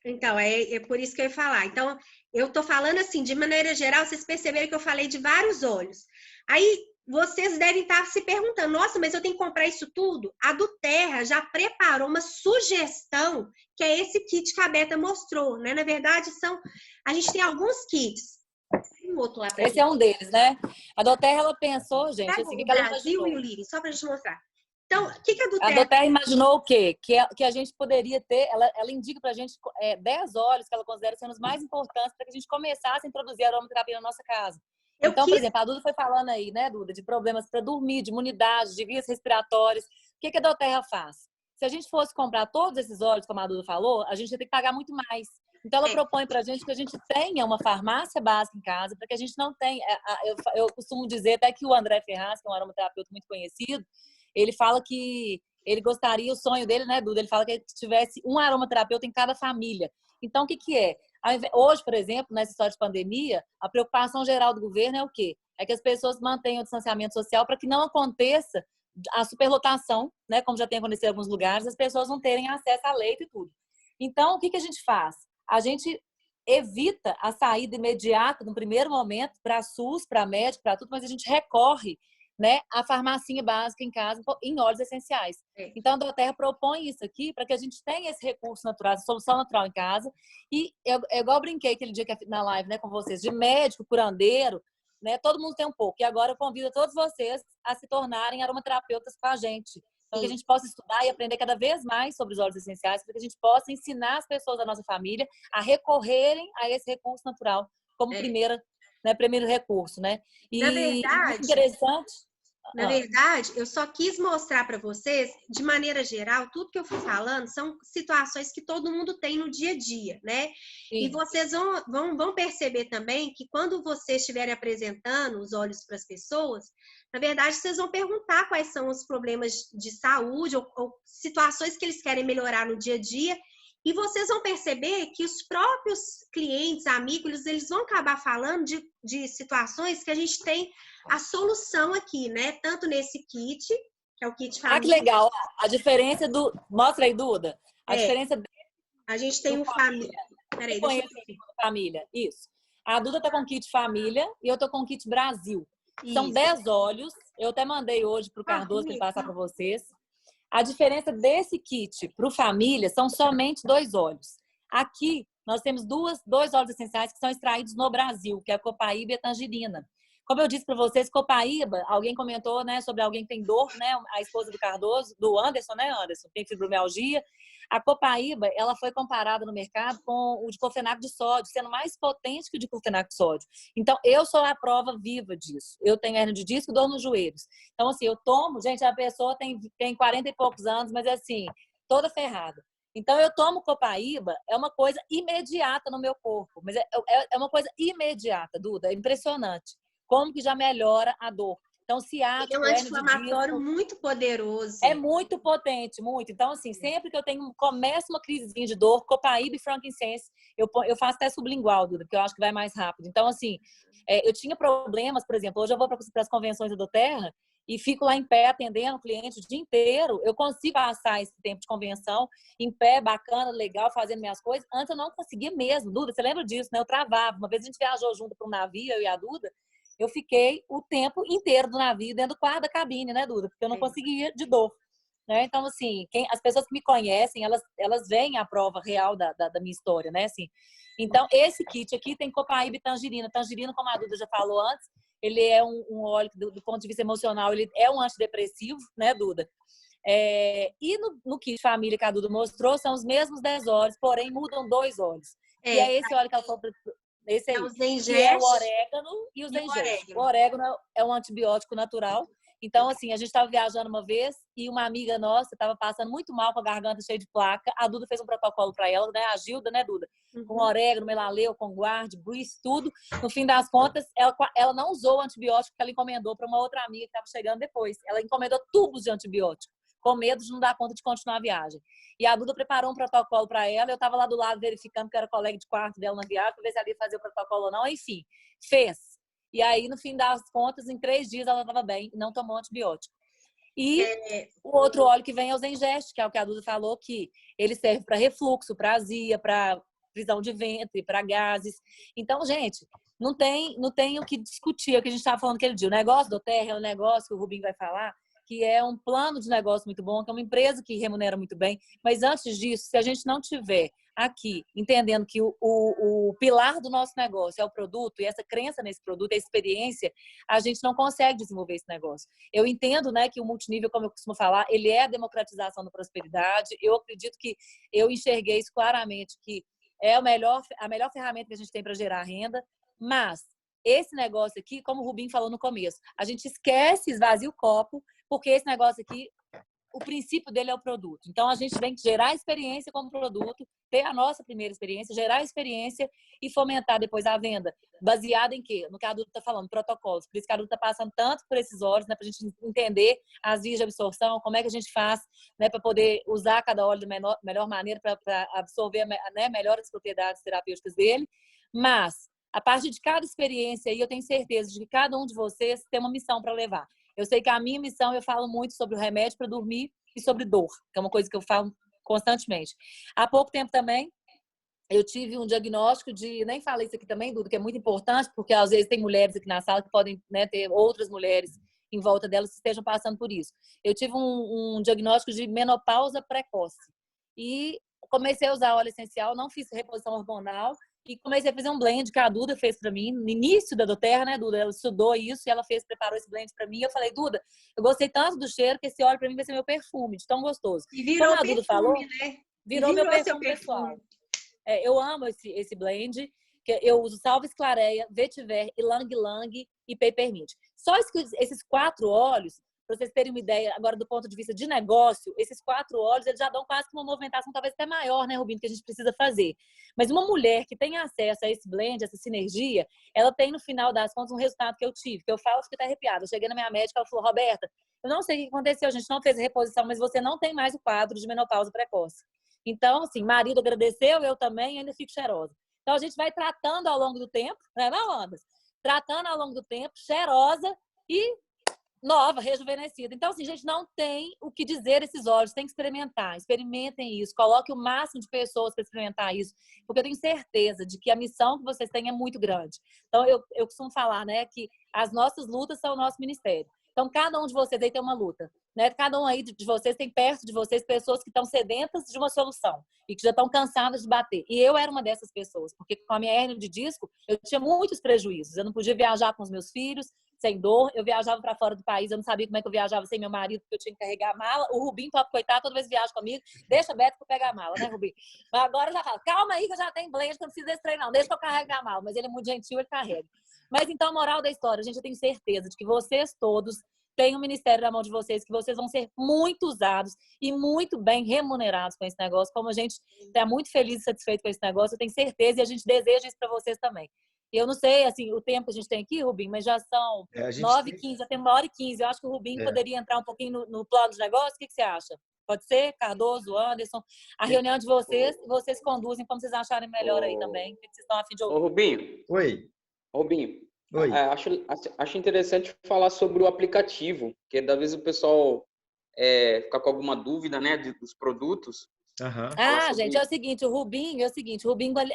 Então, é por isso que eu ia falar. Então, eu tô falando assim, de maneira geral, vocês perceberam que eu falei de vários óleos. Aí, vocês devem estar se perguntando, nossa, mas eu tenho que comprar isso tudo? A doTERRA já preparou uma sugestão, que é esse kit que a Beta mostrou, né? Na verdade, a gente tem alguns kits. Tem um outro lá pra Esse é um deles, né? A doTERRA, ela pensou, gente, o Brasil e o Liri, só pra gente mostrar. Então, o que a doTERRA... A doTERRA imaginou o quê? Que a gente poderia ter, ela indica pra gente 10 óleos que ela considera sendo os mais importantes para que a gente começasse a introduzir a aromaterapia na nossa casa. Então, por exemplo, a Duda foi falando aí, né, Duda, de problemas para dormir, de imunidade, de vias respiratórias. O que a doTERRA faz? Se a gente fosse comprar todos esses óleos, como a Duda falou, a gente ia ter que pagar muito mais. Então, ela propõe para a gente que a gente tenha uma farmácia básica em casa, para que a gente não tenha... Eu costumo dizer até que o André Ferraz, que é um aromaterapeuta muito conhecido, ele fala que ele gostaria, o sonho dele, né, Duda? Ele fala que tivesse um aromaterapeuta em cada família. Então, o que é? Hoje, por exemplo, nessa história de pandemia, a preocupação geral do governo é o quê? É que as pessoas mantenham o distanciamento social para que não aconteça a superlotação, né? Como já tem acontecido em alguns lugares, as pessoas não terem acesso a leito e tudo. Então, o que a gente faz? A gente evita a saída imediata, no primeiro momento, para SUS, para médico, para tudo, mas a gente recorre, né, a farmacinha básica em casa em óleos essenciais. Então, a doTERRA propõe isso aqui para que a gente tenha esse recurso natural, essa solução natural em casa. E é igual eu brinquei aquele dia que na live, né, com vocês, de médico, curandeiro, né, todo mundo tem um pouco. E agora eu convido todos vocês a se tornarem aromaterapeutas com a gente. Então, que a gente possa estudar e aprender cada vez mais sobre os óleos essenciais, para que a gente possa ensinar as pessoas da nossa família a recorrerem a esse recurso natural como primeiro recurso, né? Na verdade, muito interessante. Na verdade, eu só quis mostrar para vocês, de maneira geral, tudo que eu fui falando são situações que todo mundo tem no dia a dia, né? Sim. E vocês vão perceber também que quando vocês estiverem apresentando os óleos para as pessoas, na verdade, vocês vão perguntar quais são os problemas de saúde ou situações que eles querem melhorar no dia a dia. E vocês vão perceber que os próprios clientes, amigos, eles vão acabar falando de situações que a gente tem a solução aqui, né? Tanto nesse kit, que é o kit família. Ah, que legal. A diferença do... Mostra aí, Duda. A diferença... A gente tem um família. Peraí, deixa eu ver. Família, isso. A Duda tá com kit família e eu tô com kit Brasil. Isso. São 10 óleos. Eu até mandei hoje pro Cardoso para ele passar para vocês. A diferença desse kit para o família são somente 2 óleos. Aqui, nós temos dois óleos essenciais que são extraídos no Brasil, que é a copaíba e a tangerina. Como eu disse para vocês, copaíba, alguém comentou, né, sobre alguém que tem dor, né, a esposa do Cardoso, do Anderson, né, Anderson, tem fibromialgia. A copaíba, ela foi comparada no mercado com o diclofenaco de sódio, sendo mais potente que o diclofenaco de sódio. Então, eu sou a prova viva disso. Eu tenho hernia de disco e dor nos joelhos. Então, assim, eu tomo, gente, a pessoa tem 40 e poucos anos, mas assim, toda ferrada. Então, eu tomo copaíba, é uma coisa imediata no meu corpo. Mas é uma coisa imediata, Duda, é impressionante. Como que já melhora a dor. Então, ciático, é um anti-inflamatório muito poderoso. É muito potente, muito. Então, assim, sempre que eu começo uma crisezinha de dor, copaíba e frankincense, eu faço até sublingual, Duda, porque eu acho que vai mais rápido. Então, assim, eu tinha problemas, por exemplo, hoje eu vou para as convenções da doTERRA e fico lá em pé atendendo o cliente o dia inteiro. Eu consigo passar esse tempo de convenção em pé, bacana, legal, fazendo minhas coisas. Antes eu não conseguia mesmo, Duda, você lembra disso, né? Eu travava. Uma vez a gente viajou junto para um navio, eu e a Duda, eu fiquei o tempo inteiro do navio dentro do quarto da cabine, né, Duda? Porque eu não conseguia de dor. Né? Então, assim, as pessoas que me conhecem, elas veem a prova real da minha história, né? Assim, então, esse kit aqui tem copaíba e tangerina. Tangerina, como a Duda já falou antes, ele é um óleo que, do ponto de vista emocional, ele é um antidepressivo, né, Duda? E no kit família que a Duda mostrou, são os mesmos 10 óleos, porém mudam 2 óleos. E é esse óleo que ela falou. Esse aí, que é o orégano e o zengeste. O orégano é um antibiótico natural. Então, assim, a gente estava viajando uma vez e uma amiga nossa estava passando muito mal com a garganta cheia de placa. A Duda fez um protocolo para ela, né? A Gilda, né, Duda? Com orégano, melaleu, com guarde, brice, tudo. No fim das contas, ela não usou o antibiótico que ela encomendou para uma outra amiga que estava chegando depois. Ela encomendou tubos de antibiótico, com medo de não dar conta de continuar a viagem. E a Duda preparou um protocolo para ela, eu estava lá do lado verificando que era colega de quarto dela na viagem, para ver se ela ia fazer o protocolo ou não, enfim, fez. E aí, no fim das contas, em 3 dias ela estava bem, não tomou antibiótico. E o outro óleo que vem é o zengeste, que é o que a Duda falou, que ele serve para refluxo, para azia, para prisão de ventre, para gases. Então, gente, não tem o que discutir, é o que a gente estava falando aquele dia. O negócio do doTERRA é um negócio que o Rubinho vai falar, que é um plano de negócio muito bom, que é uma empresa que remunera muito bem. Mas antes disso, se a gente não tiver aqui entendendo que o pilar do nosso negócio é o produto, e essa crença nesse produto, a experiência, a gente não consegue desenvolver esse negócio. Eu entendo, né, que o multinível, como eu costumo falar, ele é a democratização da prosperidade. Eu acredito que eu enxerguei isso claramente, que é a melhor ferramenta que a gente tem para gerar renda, mas esse negócio aqui, como o Rubinho falou no começo, a gente esquece, esvazia o copo, porque esse negócio aqui, o princípio dele é o produto. Então, a gente tem que gerar experiência como produto, ter a nossa primeira experiência, gerar experiência e fomentar depois a venda. Baseada em quê? No que a Duda está falando, protocolos. Por isso que a Duda está passando tanto por esses óleos, né, para a gente entender as vias de absorção, como é que a gente faz, né, para poder usar cada óleo da melhor maneira para absorver, né, melhor as propriedades terapêuticas dele. Mas, a partir de cada experiência aí, eu tenho certeza de que cada um de vocês tem uma missão para levar. Eu sei que a minha missão, eu falo muito sobre o remédio para dormir e sobre dor, que é uma coisa que eu falo constantemente. Há pouco tempo também, eu tive um diagnóstico de... Nem falei isso aqui também, Duda, que é muito importante, porque às vezes tem mulheres aqui na sala que podem, né, ter outras mulheres em volta delas que estejam passando por isso. Eu tive um diagnóstico de menopausa precoce. E comecei a usar óleo essencial, não fiz reposição hormonal, e comecei a fazer um blend que a Duda fez para mim no início da doTERRA, né, Duda? Ela estudou isso e ela preparou esse blend para mim. Eu falei, Duda, eu gostei tanto do cheiro que esse óleo para mim vai ser meu perfume, de tão gostoso. E virou como a perfume, Duda falou, né? virou meu perfume pessoal. Eu amo esse blend, que eu uso Salves Clareia, Vetiver, Ylang Ylang e Peppermint. Só esses 4 óleos, para vocês terem uma ideia, agora do ponto de vista de negócio, esses 4 óleos eles já dão quase que uma movimentação talvez até maior, né, Rubinho, que a gente precisa fazer. Mas uma mulher que tem acesso a esse blend, essa sinergia, ela tem no final das contas um resultado que eu tive, que eu falo, fico até arrepiada. Eu cheguei na minha médica, ela falou, Roberta, eu não sei o que aconteceu, a gente não fez a reposição, mas você não tem mais o quadro de menopausa precoce. Então, assim, marido agradeceu, eu também, ainda fico cheirosa. Então, a gente vai tratando ao longo do tempo, né, não, Anderson? Tratando ao longo do tempo, cheirosa e nova, rejuvenescida. Então, assim, gente, não tem o que dizer esses óleos, tem que experimentar. Experimentem isso, coloque o máximo de pessoas para experimentar isso, porque eu tenho certeza de que a missão que vocês têm é muito grande. Então, eu costumo falar, né, que as nossas lutas são o nosso ministério. Então, cada um de vocês aí tem uma luta, né? Cada um aí de vocês tem perto de vocês pessoas que estão sedentas de uma solução e que já estão cansadas de bater. E eu era uma dessas pessoas, porque com a minha hérnia de disco, eu tinha muitos prejuízos. Eu não podia viajar com os meus filhos sem dor, eu viajava para fora do país, eu não sabia como é que eu viajava sem meu marido, porque eu tinha que carregar a mala. O Rubinho, top coitado, toda vez viaja comigo, deixa a Beto que eu pegar a mala, né, Rubinho? Mas agora eu já falo, calma aí que eu já tenho blend, que eu não preciso desse trem não, deixa que eu carregue a mala. Mas ele é muito gentil, ele carrega. Mas então, a moral da história, gente, eu tenho certeza de que vocês todos têm um ministério na mão de vocês, que vocês vão ser muito usados e muito bem remunerados com esse negócio. Como a gente está muito feliz e satisfeito com esse negócio, eu tenho certeza e a gente deseja isso para vocês também. Eu não sei, assim, o tempo que a gente tem aqui, Rubinho, mas já são 9h15, já tem 1h15. Eu acho que o Rubinho poderia entrar um pouquinho no plano de negócio. O que você acha? Pode ser? Cardoso, Anderson. A reunião de vocês conduzem como vocês acharem melhor aí também. O que vocês estão a fim de ouvir? Ô, Rubinho. Oi. Rubinho. Oi. Acho interessante falar sobre o aplicativo, porque às vezes o pessoal fica com alguma dúvida, né, dos produtos. Uhum. Gente, é o seguinte, o Rubinho,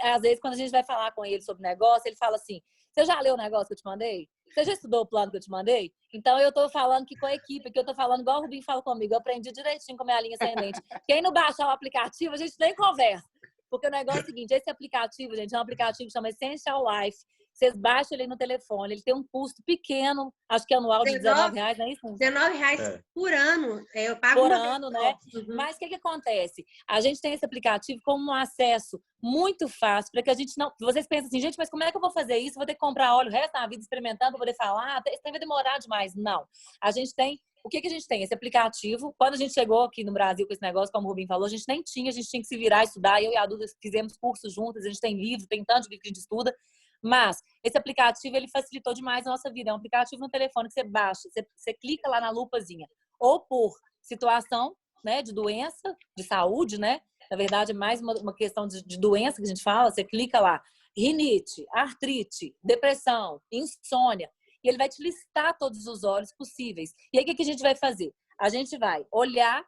às vezes, quando a gente vai falar com ele sobre negócio, ele fala assim, você já leu o negócio que eu te mandei? Você já estudou o plano que eu te mandei? Então, eu tô falando que com a equipe, que eu tô falando igual o Rubinho fala comigo, eu aprendi direitinho com a minha linha ascendente. Quem não baixar o aplicativo, a gente nem conversa. Porque o negócio é o seguinte, esse aplicativo, gente, é um aplicativo que chama Essential Life. Vocês baixam ele no telefone, ele tem um custo pequeno, acho que anual de R$19, não é isso? R$19 por ano. Eu pago por ano, né? Uhum. Mas o que acontece? A gente tem esse aplicativo como um acesso muito fácil para que a gente não... Vocês pensam assim, gente, mas como é que eu vou fazer isso? Vou ter que comprar óleo o resto da vida experimentando para poder falar? Isso vai demorar demais. Não. A gente tem... O que a gente tem? Esse aplicativo. Quando a gente chegou aqui no Brasil com esse negócio, como o Rubinho falou, a gente nem tinha, a gente tinha que se virar, estudar. Eu e a Duda fizemos cursos juntas, a gente tem livro, tem tanto livro que a gente estuda. Mas esse aplicativo, ele facilitou demais a nossa vida. É um aplicativo no telefone que você baixa, você clica lá na lupazinha. Ou por situação, né, de doença, de saúde, né? Na verdade, é mais uma questão de doença que a gente fala. Você clica lá, rinite, artrite, depressão, insônia. E ele vai te listar todos os óleos possíveis. E aí, o que a gente vai fazer? A gente vai olhar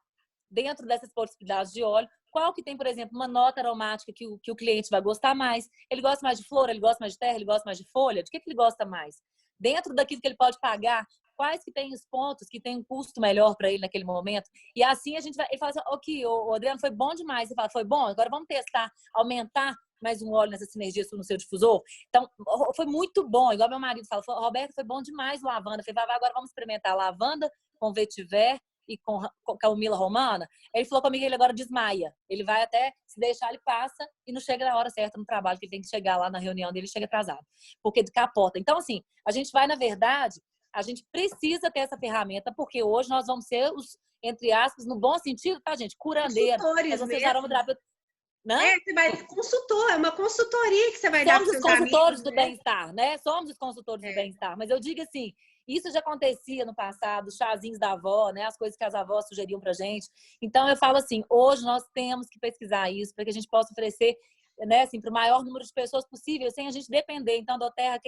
dentro dessas possibilidades de óleo, qual que tem, por exemplo, uma nota aromática que o cliente vai gostar mais. Ele gosta mais de flor, ele gosta mais de terra, ele gosta mais de folha. De que ele gosta mais? Dentro daquilo que ele pode pagar, quais que tem os pontos que tem um custo melhor para ele naquele momento. E assim a gente vai... Ele fala assim, ok, o Adriano, foi bom demais. Ele fala, foi bom? Agora vamos testar, aumentar mais um óleo nessa sinergia no seu difusor. Então, foi muito bom. Igual meu marido fala, Roberto, foi bom demais o lavanda. Eu falei, agora vamos experimentar lavanda com vetiver e com Camila Romana, ele falou comigo que ele agora desmaia. Ele vai até, se deixar, ele passa e não chega na hora certa no trabalho, que ele tem que chegar lá na reunião dele, chega atrasado, porque capota. Então, assim, a gente vai, na verdade, a gente precisa ter essa ferramenta, porque hoje nós vamos ser os, entre aspas, no bom sentido, tá, gente? Curandeiro. Consultores mesmo. Você vai consultor, é uma consultoria que você vai dar para os seus amigos. Somos os consultores do bem-estar, né? Somos os consultores do bem-estar. Mas eu digo assim, isso já acontecia no passado, os chazinhos da avó, né? As coisas que as avós sugeriam pra gente. Então, eu falo assim, hoje nós temos que pesquisar isso para que a gente possa oferecer, né, assim, para o maior número de pessoas possível, sem a gente depender. Então, a doTERRA,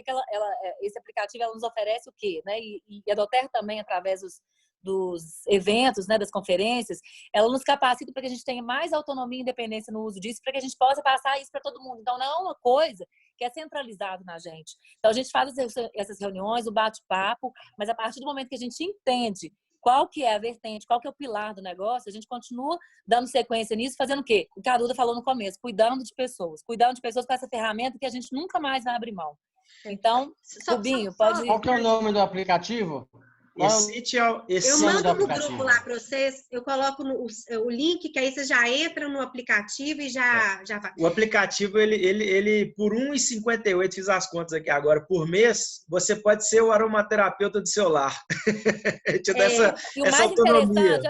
esse aplicativo, ela nos oferece o quê? Né? E a doTERRA também, através dos eventos, né, das conferências, ela nos capacita para que a gente tenha mais autonomia e independência no uso disso, para que a gente possa passar isso para todo mundo. Então, não é uma coisa que é centralizado na gente. Então, a gente faz essas reuniões, o bate-papo, mas a partir do momento que a gente entende qual que é a vertente, qual que é o pilar do negócio, a gente continua dando sequência nisso, fazendo o quê? O que a Duda falou no começo, cuidando de pessoas com essa ferramenta que a gente nunca mais vai abrir mão. Então, Rubinho, pode... Qual que é o nome do aplicativo? Eu mando no grupo lá para vocês, eu coloco o link, que aí você já entra no aplicativo e já vai. O aplicativo, ele por R$1,58, fiz as contas aqui agora, por mês, você pode ser o aromaterapeuta do seu lar. Te dá essa autonomia.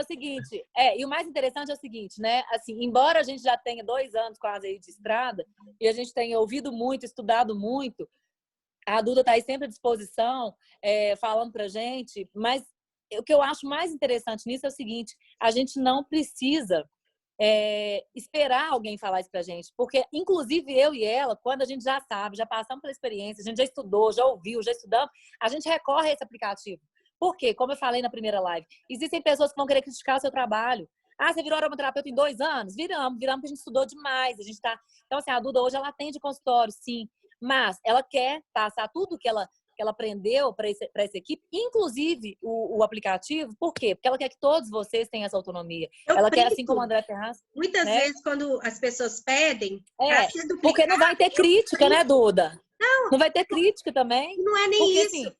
E o mais interessante é o seguinte, né? Assim, embora a gente já tenha 2 anos quase aí de estrada, e a gente tenha ouvido muito, estudado muito, a Duda está aí sempre à disposição, falando para a gente, mas o que eu acho mais interessante nisso é o seguinte, a gente não precisa esperar alguém falar isso para a gente, porque, inclusive, eu e ela, quando a gente já sabe, já passamos pela experiência, a gente já estudou, já ouviu, já estudamos, a gente recorre a esse aplicativo. Por quê? Como eu falei na primeira live, existem pessoas que vão querer criticar o seu trabalho. Ah, você virou aromaterapeuta em 2 anos? Viramos porque a gente estudou demais. A gente tá... Então, assim, a Duda hoje ela atende consultório, sim. Mas ela quer passar tudo que ela aprendeu para essa equipe, inclusive o aplicativo. Por quê? Porque ela quer que todos vocês tenham essa autonomia. Ela quer, assim como o André Ferraz. Muitas vezes, quando as pessoas pedem... porque não vai ter crítica, né, Duda? Não vai ter crítica também. Não é nem isso. Assim,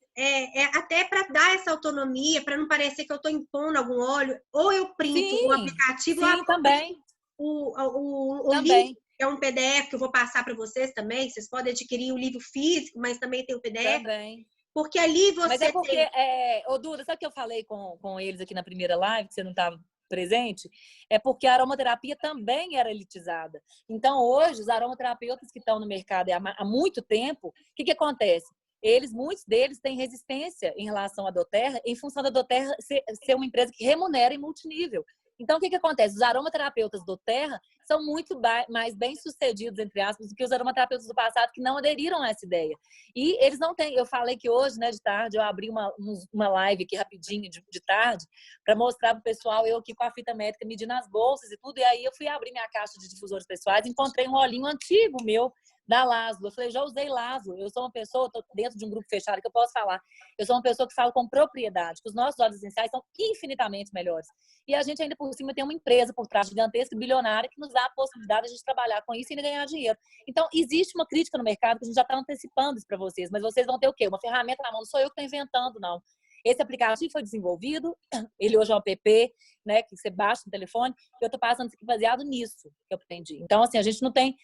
até para dar essa autonomia, para não parecer que eu estou impondo algum óleo. Ou eu printo o aplicativo, ou também. O livro. É um PDF que eu vou passar para vocês também. Vocês podem adquirir o livro físico, mas também tem o PDF. Também. Porque ali você Mas é porque, Duda, sabe o que eu falei com eles aqui na primeira live, que você não estava presente? É porque a aromaterapia também era elitizada. Então, hoje, os aromaterapeutas que estão no mercado há muito tempo, o que acontece? Muitos deles têm resistência em relação à doTERRA, em função da doTERRA ser uma empresa que remunera em multinível. Então, o que acontece? Os aromaterapeutas doTERRA são muito mais bem-sucedidos, entre aspas, do que os aromaterapeutas do passado que não aderiram a essa ideia. E eles não têm... Eu falei que hoje, né, de tarde, eu abri uma live aqui rapidinho de tarde para mostrar para o pessoal, eu aqui com a fita métrica medindo as bolsas e tudo, e aí eu fui abrir minha caixa de difusores pessoais e encontrei um olhinho antigo meu da Laszlo. Eu falei, já usei Laszlo. Eu sou uma pessoa, estou dentro de um grupo fechado que eu posso falar. Eu sou uma pessoa que fala com propriedade, que os nossos óleos essenciais são infinitamente melhores. E a gente ainda por cima tem uma empresa por trás gigantesca, bilionária, que nos dá a possibilidade de a gente trabalhar com isso e ainda ganhar dinheiro. Então, existe uma crítica no mercado que a gente já está antecipando isso para vocês, mas vocês vão ter o quê? Uma ferramenta na mão. Não sou eu que estou inventando, não. Esse aplicativo foi desenvolvido, ele hoje é um app, né, que você baixa no telefone, e eu estou passando isso aqui baseado nisso que eu aprendi. Então, assim, a gente não tem,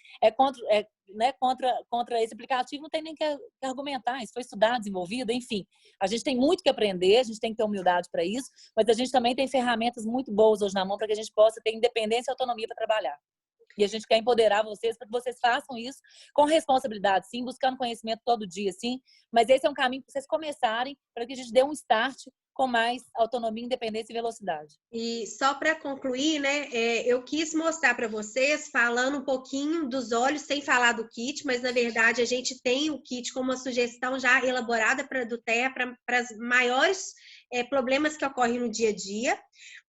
contra esse aplicativo, não tem nem que argumentar, isso foi estudado, desenvolvido, enfim. A gente tem muito que aprender, a gente tem que ter humildade para isso, mas a gente também tem ferramentas muito boas hoje na mão para que a gente possa ter independência e autonomia para trabalhar. E a gente quer empoderar vocês para que vocês façam isso com responsabilidade, sim, buscando conhecimento todo dia, sim. Mas esse é um caminho para vocês começarem, para que a gente dê um start com mais autonomia, independência e velocidade. E só para concluir, né, eu quis mostrar para vocês, falando um pouquinho dos óleos, sem falar do kit, mas na verdade a gente tem o kit com uma sugestão já elaborada para a doTERRA, para os maiores problemas que ocorrem no dia a dia,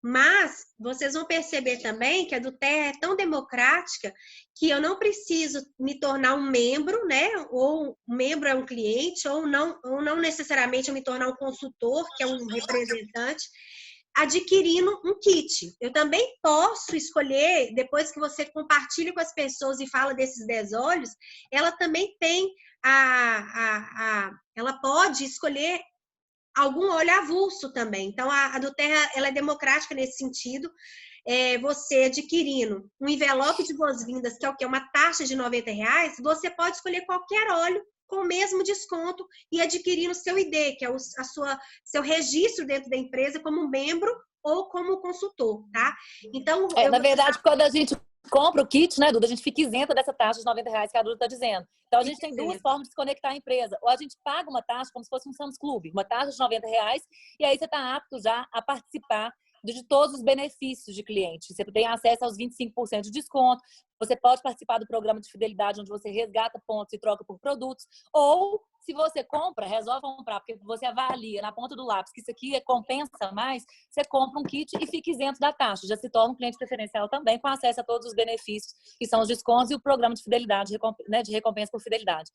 mas vocês vão perceber também que a doTERRA é tão democrática que eu não preciso me tornar um membro, né? Ou um membro é um cliente, ou não necessariamente eu me tornar um consultor, que é um representante, adquirindo um kit. Eu também posso escolher, depois que você compartilha com as pessoas e fala desses 10 óleos, ela também tem ela pode escolher algum óleo avulso também. Então, a do Terra, ela é democrática nesse sentido. Você adquirindo um envelope de boas-vindas, que é o quê? Uma taxa de R$ 90, você pode escolher qualquer óleo com o mesmo desconto e adquirindo o seu ID, que é seu registro dentro da empresa como membro ou como consultor, tá? Então, na verdade, quando a gente compra o kit, né, Duda, a gente fica isenta dessa taxa de R$ 90 que a Duda está dizendo. Então, a gente tem duas formas de se conectar à empresa. Ou a gente paga uma taxa, como se fosse um Sam's Club, uma taxa de R$ 90, e aí você está apto já a participar de todos os benefícios de cliente. Você tem acesso aos 25% de desconto, você pode participar do programa de fidelidade, onde você resgata pontos e troca por produtos, ou se você compra, resolve comprar, porque você avalia na ponta do lápis que isso aqui compensa mais, você compra um kit e fica isento da taxa. Já se torna um cliente preferencial também, com acesso a todos os benefícios, que são os descontos e o programa de fidelidade, né, de recompensa por fidelidade.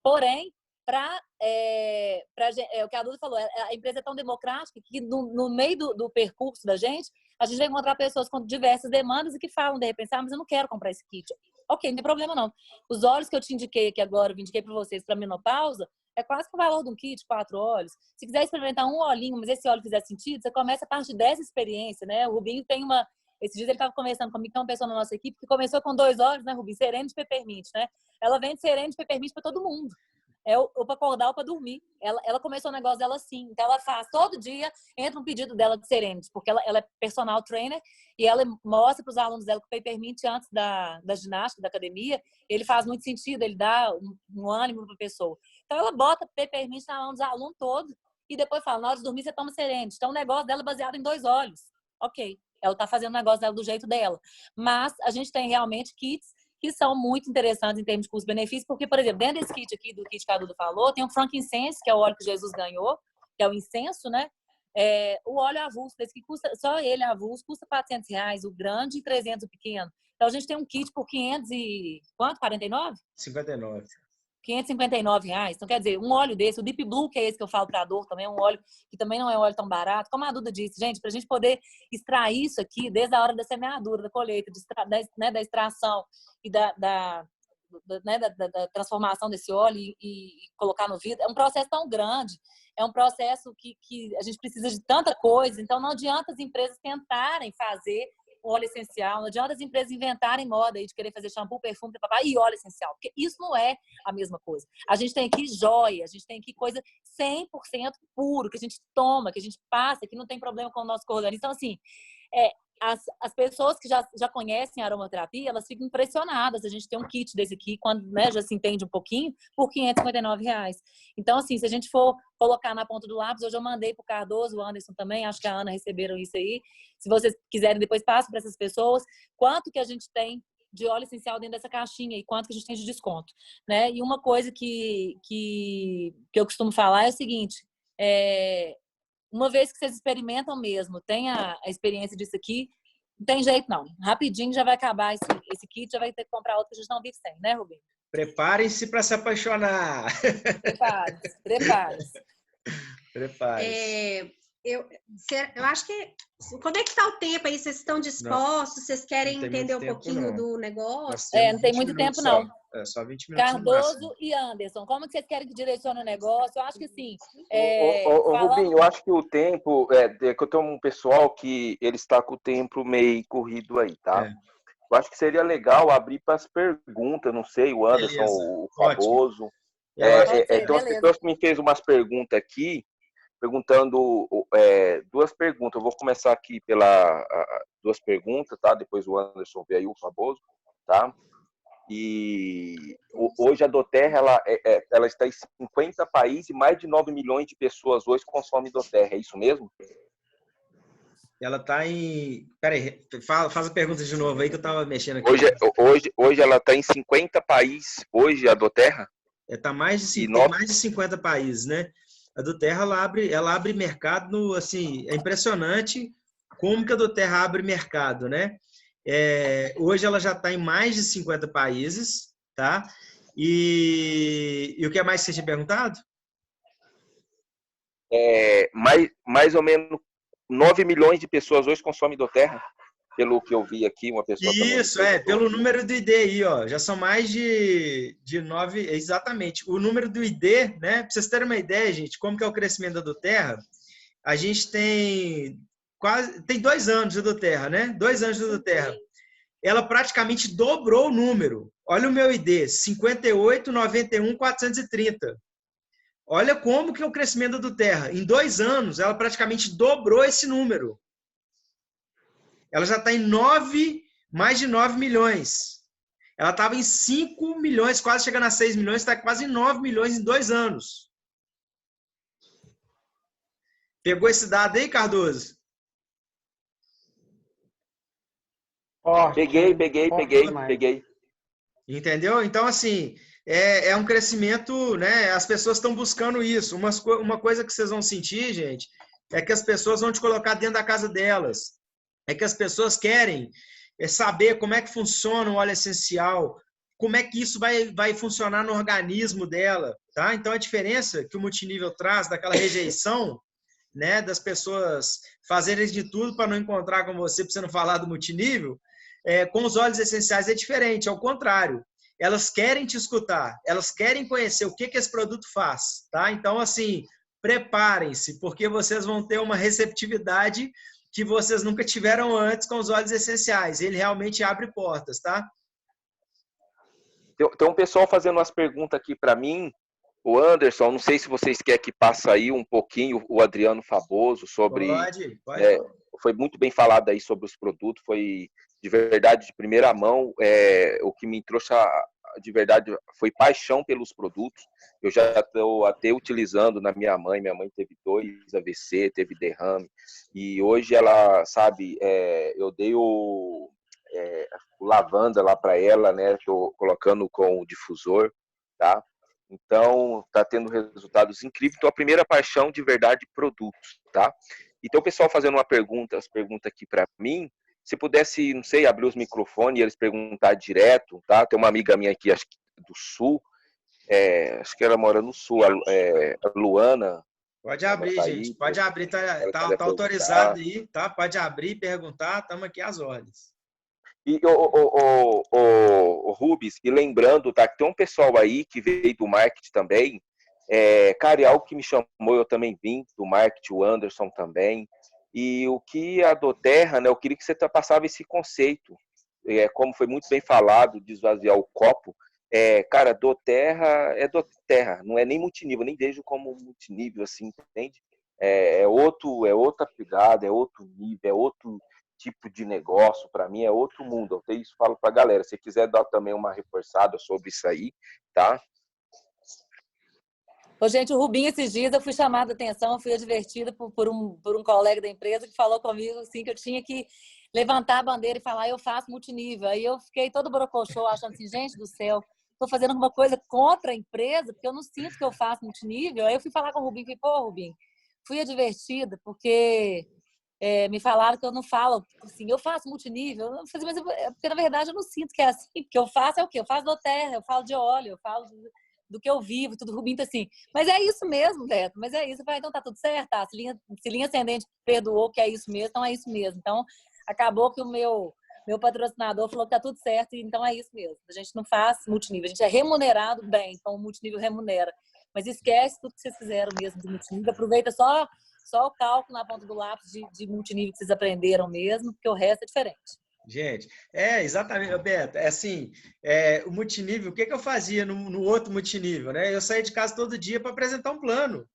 Porém, o que a Duda falou, a empresa é tão democrática que no meio do percurso da gente, a gente vai encontrar pessoas com diversas demandas e que falam, de repente, mas eu não quero comprar esse kit. Ok, não tem problema não. Os óleos que eu te indiquei aqui agora, eu indiquei para vocês para menopausa, é quase que o valor de um kit, 4 óleos. Se quiser experimentar um olhinho, mas esse óleo fizer sentido, você começa a partir dessa experiência, né? O Rubinho tem esses dias ele estava conversando comigo, que é uma pessoa na nossa equipe, que começou com 2 óleos, né, Rubinho? Serene de Peppermint, né? Ela vende Serene de Peppermint para todo mundo. Ou para acordar ou para dormir. Ela começou o negócio dela assim. Então, ela faz todo dia, entra um pedido dela de Serenity, porque ela é personal trainer e ela mostra para os alunos dela que o Peppermint antes da ginástica, da academia, ele faz muito sentido, ele dá um ânimo para a pessoa. Então, ela bota Peppermint na mão dos alunos todos e depois fala, na hora de dormir você toma Serenity. Então, o negócio dela é baseado em 2 óleos. Ok, ela está fazendo o negócio dela do jeito dela. Mas a gente tem realmente kits que são muito interessantes em termos de custo-benefício, porque, por exemplo, dentro desse kit aqui, do kit que a Duda falou, tem o frankincense, que é o óleo que Jesus ganhou, que é o incenso, né? O óleo avulso, desse que custa, só ele avulso, custa R$ 400, o grande, e 300 o pequeno. Então, a gente tem um kit por 500 e... quanto? 49? 59. R$ 559. Então, quer dizer, um óleo desse, o Deep Blue, que é esse que eu falo para a dor, também é um óleo que também não é um óleo tão barato. Como a Duda disse, gente, para a gente poder extrair isso aqui desde a hora da semeadura, da colheita, da extração e da transformação desse óleo e colocar no vidro, é um processo tão grande, é um processo que a gente precisa de tanta coisa. Então, não adianta as empresas tentarem fazer óleo essencial, não adianta as empresas inventarem moda aí de querer fazer shampoo, perfume, papapá, e óleo essencial, porque isso não é a mesma coisa. A gente tem aqui joia, a gente tem aqui coisa 100% puro, que a gente toma, que a gente passa, que não tem problema com o nosso corpo. Então, assim, as pessoas que já conhecem a aromaterapia, elas ficam impressionadas. A gente tem um kit desse aqui, quando, né, já se entende um pouquinho, por R$ 559. Então, assim, se a gente for colocar na ponta do lápis, hoje eu mandei para o Cardoso, o Anderson também, acho que a Ana receberam isso aí. Se vocês quiserem, depois passo para essas pessoas, quanto que a gente tem de óleo essencial dentro dessa caixinha e quanto que a gente tem de desconto, né? E uma coisa que eu costumo falar é o seguinte, uma vez que vocês experimentam mesmo, tem a experiência disso aqui, não tem jeito não. Rapidinho já vai acabar esse kit, já vai ter que comprar outro que a gente não vive sem, né, Rubinho? Preparem-se para se apaixonar. Prepare-se. Eu acho que... Como é que está o tempo aí? Vocês estão dispostos? Vocês querem entender um pouquinho do negócio? Não tem muito tempo, não. Só 20 minutos. Cardoso e Anderson, como que vocês querem que direcione o negócio? Eu acho que assim... Rubinho, eu acho que o tempo... que eu tenho um pessoal que ele está com o tempo meio corrido aí, tá? Eu acho que seria legal abrir para as perguntas, não sei, o Anderson, beleza. O Famoso. Então, as pessoas me fez umas perguntas aqui, perguntando 2 perguntas. Eu vou começar aqui pela 2 perguntas, tá? Depois o Anderson vê aí, o Famoso, tá? E hoje a doTERRA, ela está em 50 países e mais de 9 milhões de pessoas hoje consomem doTERRA, é isso mesmo? Ela está em... Peraí, faz a pergunta de novo aí que eu estava mexendo aqui. Hoje ela está em 50 países, hoje a doTERRA? Tem mais de 50 países, né? A doTERRA, ela abre mercado, assim, é impressionante como que a doTERRA abre mercado, né? Hoje ela já está em mais de 50 países, tá? E o que mais que você tinha perguntado? Mais ou menos 9 milhões de pessoas hoje consomem doTERRA. pelo que eu vi aqui, uma pessoa também... Isso, pelo número do ID aí, ó. Já são mais de 9, exatamente. O número do ID, né? Para vocês terem uma ideia, gente, como que é o crescimento da Doterra, a gente tem 2 anos de Doterra, né? 2 anos de Doterra. Ela praticamente dobrou o número. Olha o meu ID, 58, 91, 430. Olha como que é o crescimento da Doterra. Em 2 anos, ela praticamente dobrou esse número. Ela já está em mais de 9 milhões. Ela estava em 5 milhões, quase chegando a 6 milhões, está quase em 9 milhões em 2 anos. Pegou esse dado aí, Cardoso? Peguei. Entendeu? Então, assim, é um crescimento, né? As pessoas estão buscando isso. Uma coisa que vocês vão sentir, gente, é que as pessoas vão te colocar dentro da casa delas. É que as pessoas querem saber como é que funciona o óleo essencial, como é que isso vai funcionar no organismo dela, tá? Então, a diferença que o multinível traz daquela rejeição, né, das pessoas fazerem de tudo para não encontrar com você, para você não falar do multinível, com os óleos essenciais é diferente, é o contrário. Elas querem te escutar, elas querem conhecer o que esse produto faz, tá? Então, assim, preparem-se, porque vocês vão ter uma receptividade que vocês nunca tiveram antes com os óleos essenciais. Ele realmente abre portas, tá? Tem um pessoal fazendo umas perguntas aqui para mim. O Anderson, não sei se vocês querem que passe aí um pouquinho o Adriano Faboso sobre... Pode. Foi muito bem falado aí sobre os produtos, foi de verdade, de primeira mão, o que me trouxe de verdade foi paixão pelos produtos. Eu já estou até utilizando na minha mãe teve 2 AVC, teve derrame, e hoje ela, sabe, eu dei o lavanda lá para ela, né, estou colocando com o difusor, tá? Então, está tendo resultados incríveis. Então, a primeira paixão de verdade, produtos, tá? Então, o pessoal fazendo as perguntas aqui para mim, se pudesse, não sei, abrir os microfones e eles perguntar direto, tá? Tem uma amiga minha aqui, acho que do Sul, acho que ela mora no Sul, a Luana. Pode abrir, gente, pode abrir, tá autorizado aí, tá? Pode abrir, perguntar, estamos aqui às ordens. E o Rubens, e lembrando, tá, que tem um pessoal aí que veio do marketing também, cara, é algo que me chamou, eu também vim do marketing, o Anderson também, e o que a Doterra, né, eu queria que você passasse esse conceito, como foi muito bem falado, de esvaziar o copo, cara, Doterra é Doterra, não é nem multinível, nem vejo como multinível, assim, entende? É outra pegada, é outro nível, é outro tipo de negócio, para mim é outro mundo. Eu até isso falo para a galera. Se quiser dar também uma reforçada sobre isso aí, tá? Ô, gente, o Rubinho, esses dias eu fui chamada a atenção, fui advertida por um colega da empresa que falou comigo assim, que eu tinha que levantar a bandeira e falar, eu faço multinível. Aí eu fiquei todo borocochô, achando assim, gente do céu, estou fazendo alguma coisa contra a empresa, porque eu não sinto que eu faço multinível. Aí eu fui falar com o Rubinho, falei, pô, Rubinho, fui advertida porque... me falaram que eu não falo, assim, eu faço multinível, mas porque na verdade eu não sinto que é assim, porque eu faço é o quê? Eu faço Doterra, eu falo de óleo, eu falo do que eu vivo, tudo. Rubinho tá assim, mas é isso mesmo, Beto, mas é isso. Eu falei, então tá tudo certo, tá? Se linha ascendente perdoou que é isso mesmo, então é isso mesmo. Então acabou que o meu patrocinador falou que tá tudo certo, então é isso mesmo. A gente não faz multinível, a gente é remunerado bem, então o multinível remunera. Mas esquece tudo que vocês fizeram mesmo de multinível, aproveita só o cálculo na ponta do lápis de multinível que vocês aprenderam mesmo, porque o resto é diferente. Gente, exatamente, Beto, assim, o multinível, o que eu fazia no outro multinível, né? Eu saía de casa todo dia para apresentar um plano.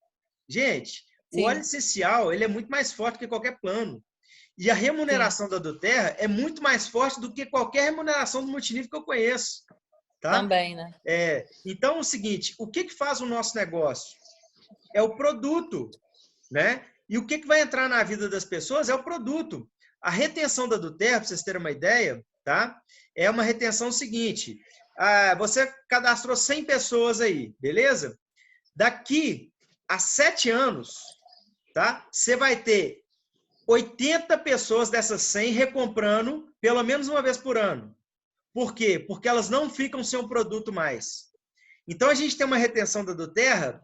Gente, Sim. O óleo essencial, ele é muito mais forte que qualquer plano. E a remuneração da Doterra é muito mais forte do que qualquer remuneração do multinível que eu conheço. Tá? Também, né? Então, é o seguinte, o que faz o nosso negócio? É o produto, né? E o que vai entrar na vida das pessoas é o produto. A retenção da Doterra, para vocês terem uma ideia, tá? É uma retenção seguinte. Você cadastrou 100 pessoas aí, beleza? Daqui a 7 anos, tá? Você vai ter 80 pessoas dessas 100 recomprando pelo menos uma vez por ano. Por quê? Porque elas não ficam sem um produto mais. Então, a gente tem uma retenção da Doterra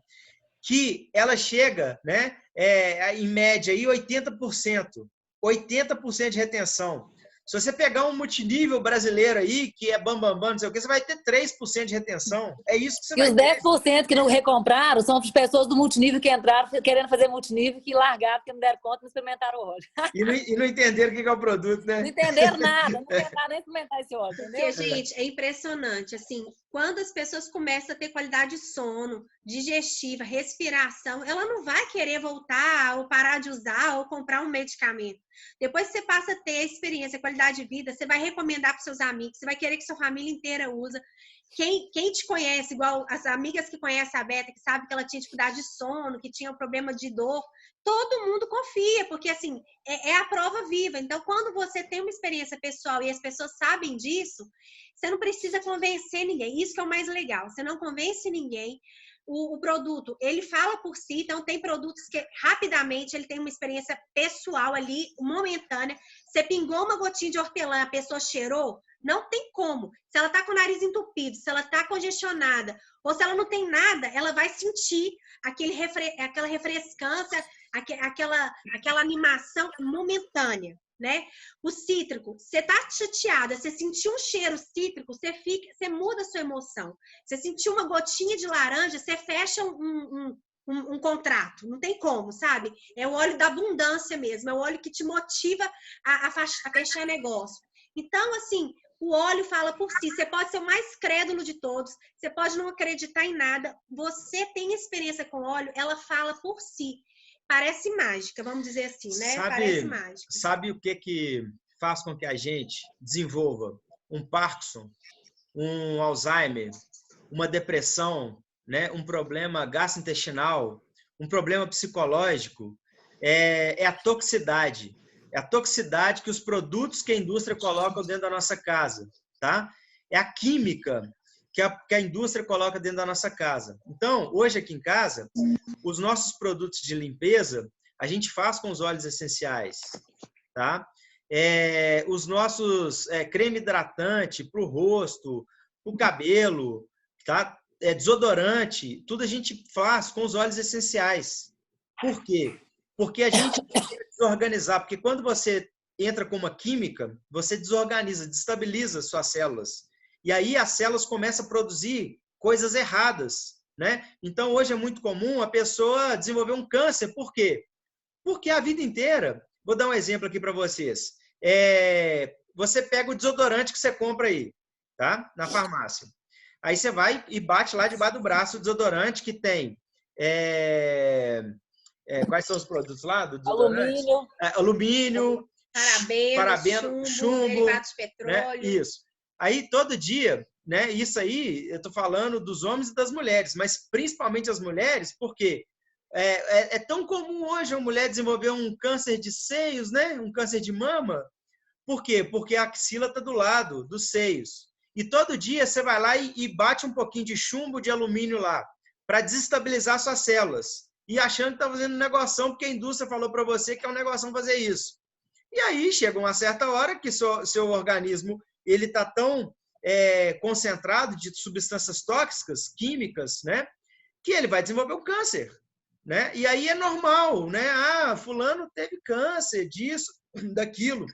que ela chega, né, em média, aí 80%. 80% de retenção. Se você pegar um multinível brasileiro aí, que é bambambam, não sei o que, você vai ter 3% de retenção. É isso que você vai ter. E os 10% que não recompraram são as pessoas do multinível que entraram querendo fazer multinível, que largaram, porque não deram conta, não experimentaram o óleo. E não entenderam o que é o produto, né? Não entenderam nada, não tentaram nem experimentar esse óleo, entendeu? Porque, gente, é impressionante, assim, quando as pessoas começam a ter qualidade de sono, digestiva, respiração, ela não vai querer voltar ou parar de usar ou comprar um medicamento. Depois que você passa a ter a experiência, a qualidade de vida, você vai recomendar para seus amigos, você vai querer que sua família inteira use. Quem te conhece, igual as amigas que conhecem a Beta, que sabe que ela tinha dificuldade de sono, que tinha um problema de dor, todo mundo confia, porque assim, é a prova viva. Então, quando você tem uma experiência pessoal e as pessoas sabem disso, você não precisa convencer ninguém. Isso que é o mais legal. Você não convence ninguém. O produto, ele fala por si, então tem produtos que rapidamente ele tem uma experiência pessoal ali, momentânea. Você pingou uma gotinha de hortelã, a pessoa cheirou, não tem como. Se ela tá com o nariz entupido, se ela tá congestionada, ou se ela não tem nada, ela vai sentir aquela refrescância, aquela animação momentânea, né? O cítrico, você tá chateada, você sentiu um cheiro cítrico, você muda a sua emoção. Você sentiu uma gotinha de laranja, você fecha um contrato, não tem como, sabe? É o óleo da abundância mesmo, é o óleo que te motiva a fechar negócio. Então, assim, o óleo fala por si. Você pode ser o mais crédulo de todos, você pode não acreditar em nada, você tem experiência com óleo, ela fala por si. Parece mágica, vamos dizer assim, né? Parece mágica. Sabe o que faz com que a gente desenvolva um Parkinson, um Alzheimer, uma depressão, né? Um problema gastrointestinal, um problema psicológico? É a toxicidade. É a toxicidade que os produtos que a indústria coloca dentro da nossa casa, tá? É a química que a indústria coloca dentro da nossa casa. Então, hoje aqui em casa, os nossos produtos de limpeza, a gente faz com os óleos essenciais, tá? Os nossos creme hidratante para o rosto, para o cabelo, tá? Desodorante, tudo a gente faz com os óleos essenciais. Por quê? Porque a gente tem que desorganizar, porque quando você entra com uma química, você desorganiza, destabiliza suas células. E aí as células começam a produzir coisas erradas, né? Então, hoje é muito comum a pessoa desenvolver um câncer. Por quê? Porque a vida inteira, vou dar um exemplo aqui para vocês. Você pega o desodorante que você compra aí, tá? Na farmácia. Aí você vai e bate lá debaixo do braço o desodorante que tem... quais são os produtos lá do desodorante? Alumínio, parabeno, chumbo, derivados de petróleo. Né? Isso. Aí, todo dia, né? Isso aí, eu estou falando dos homens e das mulheres, mas principalmente as mulheres, porque é tão comum hoje a mulher desenvolver um câncer de seios, né? Um câncer de mama. Por quê? Porque a axila está do lado dos seios. E todo dia você vai lá e bate um pouquinho de chumbo de alumínio lá, para desestabilizar suas células. E achando que está fazendo um negoção, porque a indústria falou para você que é um negoção fazer isso. E aí, chega uma certa hora que seu organismo ele está tão concentrado de substâncias tóxicas, químicas, né, que ele vai desenvolver o câncer, né? E aí é normal, né? Ah, fulano teve câncer, disso, daquilo.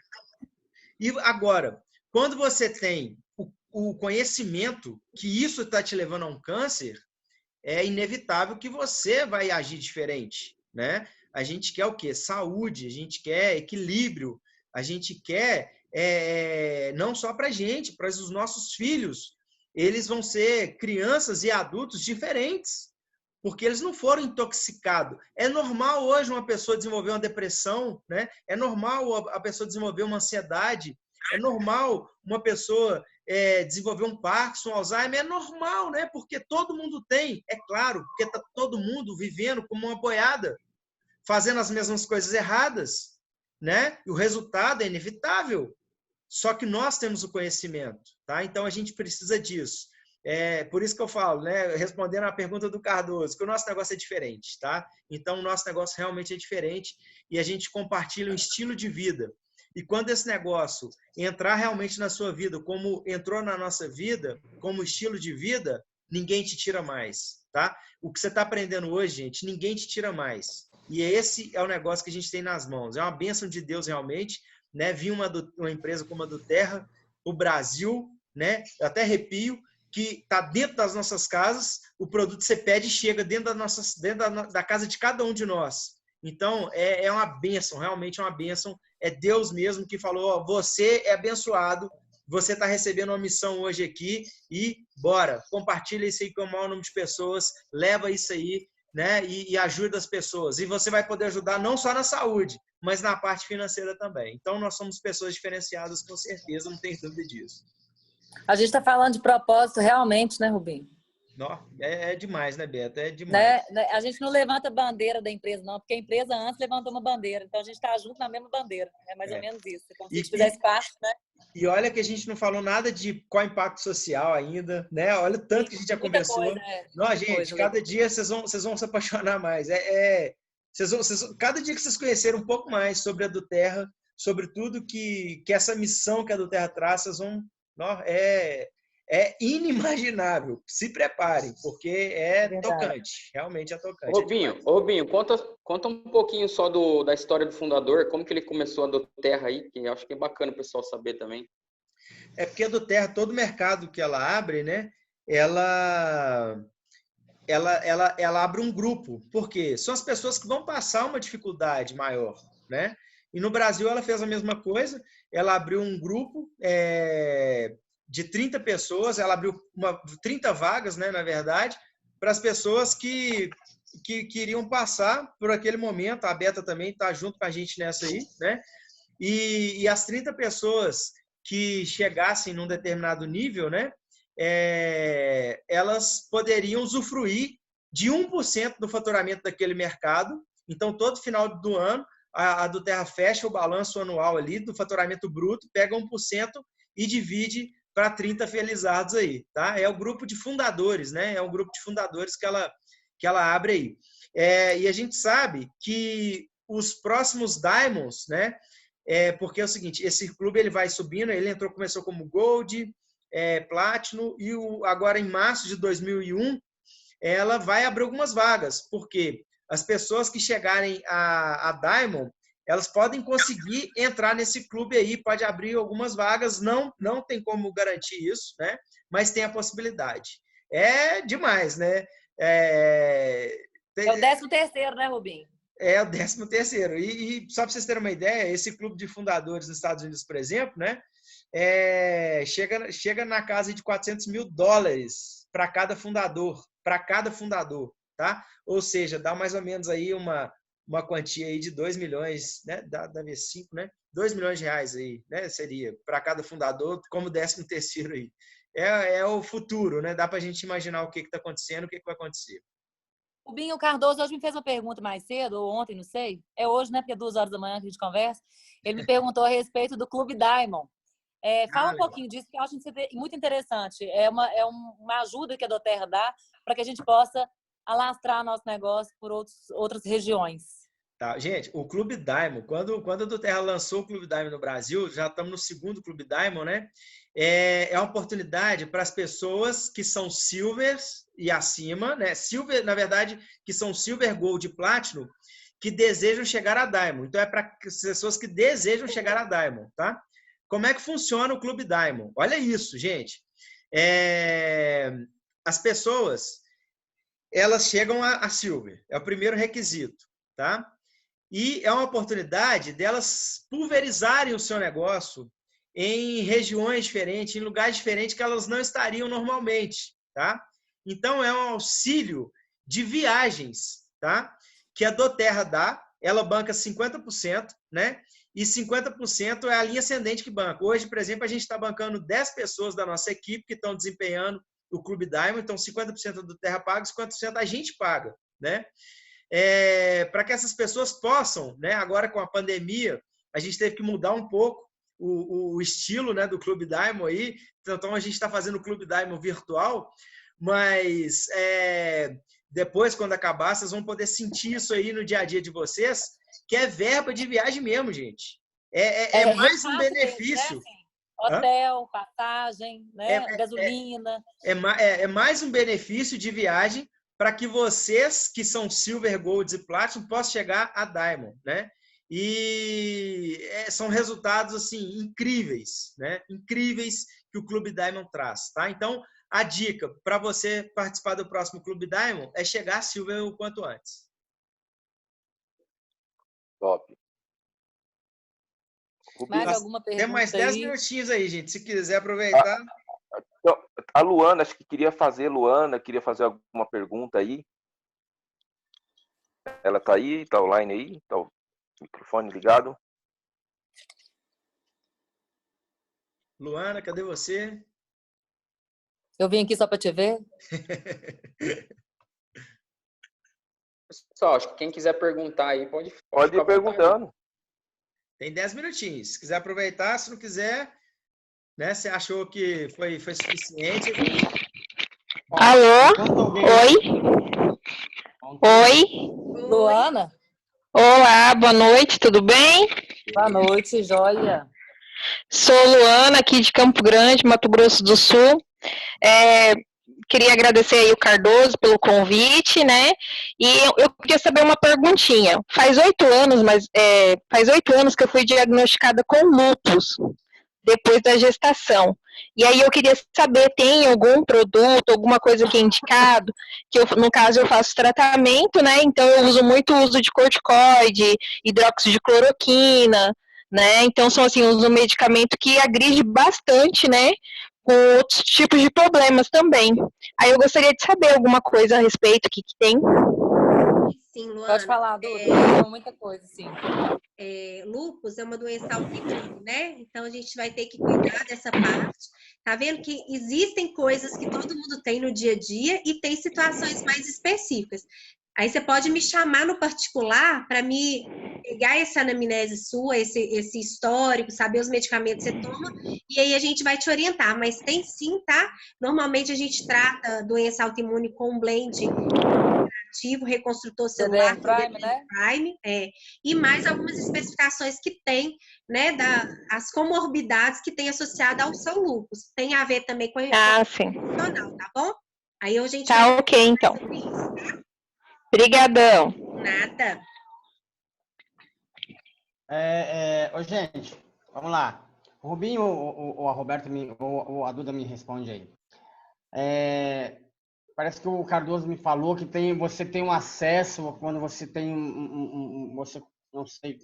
E agora, quando você tem o conhecimento que isso está te levando a um câncer, é inevitável que você vai agir diferente, né? A gente quer o quê? Saúde, a gente quer equilíbrio, a gente quer não só para a gente, para os nossos filhos. Eles vão ser crianças e adultos diferentes, porque eles não foram intoxicados. É normal hoje uma pessoa desenvolver uma depressão, né? É normal a pessoa desenvolver uma ansiedade, é normal uma pessoa desenvolver um Parkinson, um Alzheimer, é normal, né? Porque todo mundo tem, é claro, porque está todo mundo vivendo como uma boiada, fazendo as mesmas coisas erradas, né? E o resultado é inevitável. Só que nós temos o conhecimento, tá? Então a gente precisa disso. Por isso que eu falo, né? Respondendo à pergunta do Cardoso, que o nosso negócio é diferente, tá? Então o nosso negócio realmente é diferente e a gente compartilha um estilo de vida. E quando esse negócio entrar realmente na sua vida, como entrou na nossa vida, como estilo de vida, ninguém te tira mais, tá? O que você está aprendendo hoje, gente, ninguém te tira mais. E esse é o negócio que a gente tem nas mãos. É uma bênção de Deus realmente, né, vir uma empresa como a do Terra, o Brasil, né, eu até arrepio, que está dentro das nossas casas, o produto você pede e chega dentro da casa de cada um de nós. Então, é uma bênção, realmente é uma bênção. É Deus mesmo que falou, ó, você é abençoado, você está recebendo uma missão hoje aqui e bora, compartilha isso aí com o maior número de pessoas, leva isso aí, né, e ajuda as pessoas. E você vai poder ajudar não só na saúde, mas na parte financeira também. Então, nós somos pessoas diferenciadas, com certeza, não tem dúvida disso. A gente está falando de propósito realmente, né, Rubinho? Não, é demais, né, Beto? É demais. Né? A gente não levanta bandeira da empresa, não, porque a empresa antes levantou uma bandeira. Então, a gente está junto na mesma bandeira. É mais ou menos isso. Como se a gente fizesse parte, né? E olha que a gente não falou nada de qual impacto social ainda, né? Olha o tanto que a gente já conversou. Coisa, não, gente, cada dia vocês vão se apaixonar mais. Cada dia que vocês conhecerem um pouco mais sobre a do Terra, sobre tudo que essa missão que a do Terra traz, vocês vão... Não, é inimaginável. Se preparem, porque tocante. Realmente é tocante. Rubinho, conta um pouquinho só da história do fundador, como que ele começou a do Terra aí, que eu acho que é bacana o pessoal saber também. É porque a do Terra, todo mercado que ela abre, né? Ela abre um grupo. Por quê? São as pessoas que vão passar uma dificuldade maior, né? E no Brasil ela fez a mesma coisa. Ela abriu um grupo de 30 pessoas, ela abriu 30 vagas, né, na verdade, para as pessoas que queriam passar por aquele momento. A Beta também está junto com a gente nessa aí, né? E as 30 pessoas que chegassem num determinado nível, né, elas poderiam usufruir de 1% do faturamento daquele mercado. Então, todo final do ano, a do Terra fecha o balanço anual ali do faturamento bruto, pega 1% e divide para 30 felizardos aí, tá? É o grupo de fundadores, né? É o grupo de fundadores que ela abre aí. E a gente sabe que os próximos Diamonds, né? Porque é o seguinte, esse clube ele vai subindo, ele começou como Gold, Platinum, e agora em março de 2001, ela vai abrir algumas vagas, porque as pessoas que chegarem a Diamond, elas podem conseguir entrar nesse clube aí, pode abrir algumas vagas, não tem como garantir isso, né? Mas tem a possibilidade. É demais, né? É o 13º, né, Rubinho? É o 13º. E só para vocês terem uma ideia, esse clube de fundadores nos Estados Unidos, por exemplo, né? Chega na casa de $400 mil para cada fundador, tá? Ou seja, dá mais ou menos aí uma quantia aí de 2 milhões, né? Dá 5, né? 2 milhões de reais aí, né? Seria para cada fundador, como 13º aí. É o futuro, né? Dá para a gente imaginar o que está acontecendo, o que vai acontecer. O Binho Cardoso hoje me fez uma pergunta mais cedo, ou ontem, não sei. É hoje, né? Porque é 2 horas da manhã que a gente conversa. Ele me perguntou a respeito do Clube Diamond. Fala um pouquinho disso, que eu acho muito interessante. É uma ajuda que a do Terra dá para que a gente possa alastrar nosso negócio por outras regiões. Tá, gente, o Clube Diamond, quando a do Terra lançou o Clube Diamond no Brasil, já estamos no 2º Clube Diamond, né? É uma oportunidade para as pessoas que são Silvers e acima, né? Silver, na verdade, que são Silver, Gold e Platinum, que desejam chegar a Diamond. Então, é para as pessoas que desejam chegar a Diamond, tá? Como é que funciona o Clube Diamond? Olha isso, gente. As pessoas, elas chegam a Silver. É o primeiro requisito, tá? E é uma oportunidade delas pulverizarem o seu negócio em regiões diferentes, em lugares diferentes que elas não estariam normalmente, tá? Então, é um auxílio de viagens, tá? Que a do Terra dá, ela banca 50%, né? E 50% é a linha ascendente que banca. Hoje, por exemplo, a gente está bancando 10 pessoas da nossa equipe que estão desempenhando o Clube Diamond, então 50% do Terra paga, 50% a gente paga, né? Para que essas pessoas possam, né? Agora com a pandemia, a gente teve que mudar um pouco o estilo, né, do Clube Diamond aí, então a gente está fazendo o Clube Diamond virtual, mas depois, quando acabar, vocês vão poder sentir isso aí no dia a dia de vocês, que é verba de viagem mesmo, gente. É mais um benefício. Mesmo, né? Assim, hotel, passagem, né? Gasolina. É mais um benefício de viagem para que vocês, que são Silver, Gold e Platinum, possam chegar a Diamond, né? E são resultados assim incríveis, né? Incríveis que o Clube Diamond traz, tá? Então, a dica para você participar do próximo Clube Diamond é chegar a Silver o quanto antes. Top. Mais alguma pergunta? Tem mais 10 minutinhos aí, gente. Se quiser aproveitar. Então, a Luana, acho que queria fazer alguma pergunta aí. Ela tá aí, tá online aí, tá o microfone ligado. Luana, cadê você? Eu vim aqui só para te ver. Pessoal, acho que quem quiser perguntar aí pode ir perguntando. Tem 10 minutinhos. Se quiser aproveitar, se não quiser, né? Você achou que foi suficiente? Alô? Oi? Oi? Luana? Olá, boa noite, tudo bem? Boa noite, joia. Sou Luana, aqui de Campo Grande, Mato Grosso do Sul. Queria agradecer aí o Cardoso pelo convite, né? E eu queria saber uma perguntinha. Faz 8 anos que eu fui diagnosticada com lúpus, depois da gestação. E aí eu queria saber, tem algum produto, alguma coisa que é indicado, que no caso eu faço tratamento, né? Então eu uso muito o uso de corticoide, hidróxido de cloroquina, né? Então são assim, um medicamento que agride bastante, né? Com outros tipos de problemas também. Aí eu gostaria de saber alguma coisa a respeito, o que tem. Sim, Luana. Pode falar, Duda, muita coisa, sim. Lúpus é uma doença autoimune, né? Então a gente vai ter que cuidar dessa parte. Tá vendo que existem coisas que todo mundo tem no dia a dia e tem situações mais específicas. Aí você pode me chamar no particular para me pegar essa anamnese sua, esse histórico, saber os medicamentos que você toma, e aí a gente vai te orientar. Mas tem sim, tá? Normalmente a gente trata doença autoimune com um blend ativo, reconstrutor celular, Prime, né? Prime, e mais algumas especificações que tem, né, as comorbidades que tem associada ao seu lúpus. Tem a ver também com a funcional, tá bom? Aí a gente tá ok, então. Isso, tá? Obrigadão. Nada. Gente, vamos lá. O Rubinho ou a Roberta, ou a Duda me responde aí. Parece que o Cardoso me falou que você tem um acesso quando você tem você não sei,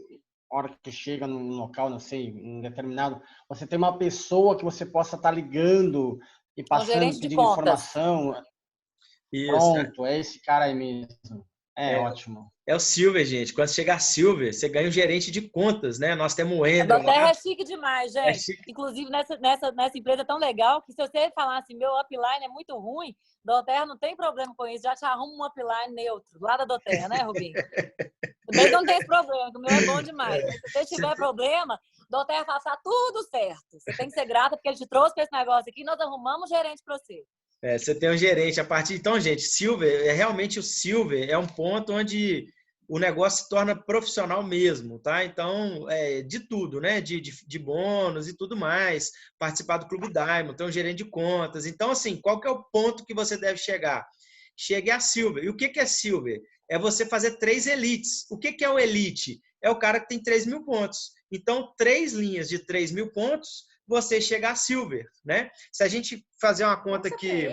hora que chega num local, não sei, um determinado, você tem uma pessoa que você possa estar ligando e passando, pedindo informação. Isso, pronto, é esse cara aí mesmo. Ótimo. É o Silver, gente. Quando chegar Silver, você ganha um gerente de contas, né? Nós temos o Ender. A Doterra é chique demais, gente. Inclusive, nessa empresa tão legal, que se você falar assim, meu upline é muito ruim, Doterra não tem problema com isso. Já te arruma um upline neutro, lá da Doterra, né, Rubinho? Também não tem esse problema, que o meu é bom demais. Mas se você tiver problema, Doterra faz tudo certo. Você tem que ser grata, porque ele te trouxe para esse negócio aqui e nós arrumamos um gerente para você. Você tem um gerente a partir... Então, gente, Silver, realmente o Silver é um ponto onde o negócio se torna profissional mesmo, tá? Então, de tudo, né? De bônus e tudo mais. Participar do Clube Diamond, ter um gerente de contas. Então, assim, qual que é o ponto que você deve chegar? Chegue a Silver. E o que é Silver? É você fazer 3 elites. O que é o elite? É o cara que tem 3.000 pontos. Então, 3 linhas de 3.000 pontos... você chegar a Silver, né? Se a gente fazer uma conta aqui...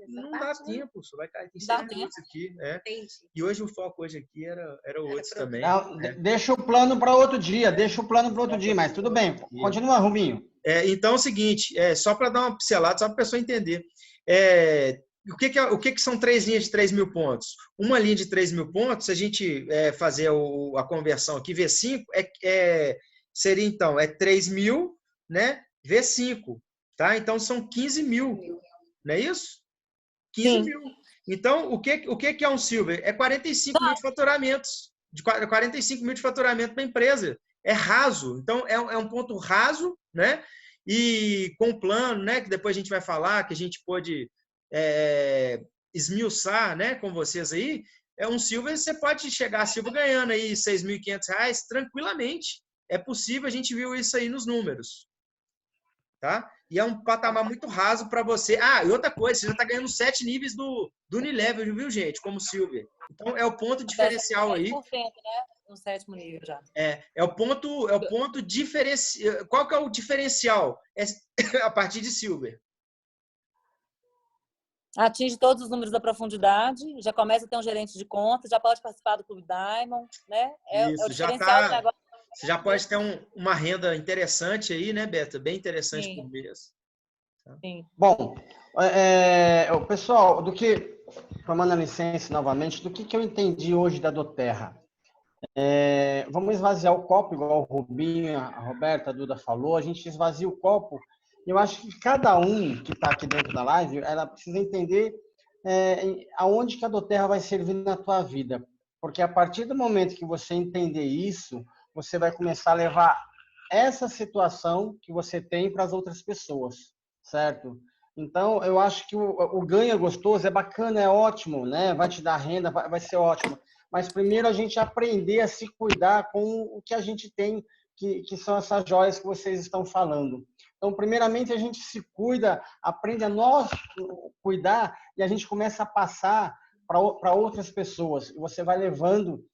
não dá tempo, só vai cair. Tem 6 minutos aqui, E hoje o foco aqui era outro também. Não, deixa o plano para outro dia, mas tudo bem. Continua, Rubinho. Então é o seguinte, só para dar uma pincelada, só para a pessoa entender. O que são 3 linhas de 3.000 pontos? Uma linha de 3.000 pontos, se a gente fazer a conversão aqui, V5, seria então 3.000, né? V5, tá? Então são 15.000, não é isso? 15.000. Então, o que é um Silver? É 45 mil de faturamentos. 45 mil de faturamento para a empresa. É raso. Então, é um ponto raso, né? E com o plano, né? Que depois a gente vai falar, que a gente pode esmiuçar, né? Com vocês aí. Um Silver, você pode chegar a Silver ganhando aí R$ 6.500 tranquilamente. É possível, a gente viu isso aí nos números. Tá? E é um patamar muito raso para você. E outra coisa, você já está ganhando 7 níveis do Unilever, viu, gente? Como Silver. Então, é o ponto diferencial aí. 100%, né? no 7º nível já. É o ponto diferencial. Qual que é o diferencial? É a partir de Silver. Atinge todos os números da profundidade, já começa a ter um gerente de conta, já pode participar do Clube Diamond, né? Isso, o diferencial do negócio. Você já pode ter uma renda interessante aí, né, Beta? Bem interessante por mês. Tá? Sim. Bom, pessoal, tomando a licença novamente, do que eu entendi hoje da doTERRA? Vamos esvaziar o copo, igual o Rubinho, a Roberta, a Duda falou, a gente esvazia o copo. Eu acho que cada um que está aqui dentro da live, ela precisa entender aonde que a doTERRA vai servir na tua vida. Porque a partir do momento que você entender isso, você vai começar a levar essa situação que você tem para as outras pessoas, certo? Então, eu acho que o ganho é gostoso, é bacana, é ótimo, né? Vai te dar renda, vai ser ótimo. Mas primeiro a gente aprender a se cuidar com o que a gente tem, que são essas joias que vocês estão falando. Então, primeiramente, a gente se cuida, aprende a nós cuidar e a gente começa a passar para outras pessoas. E você vai levando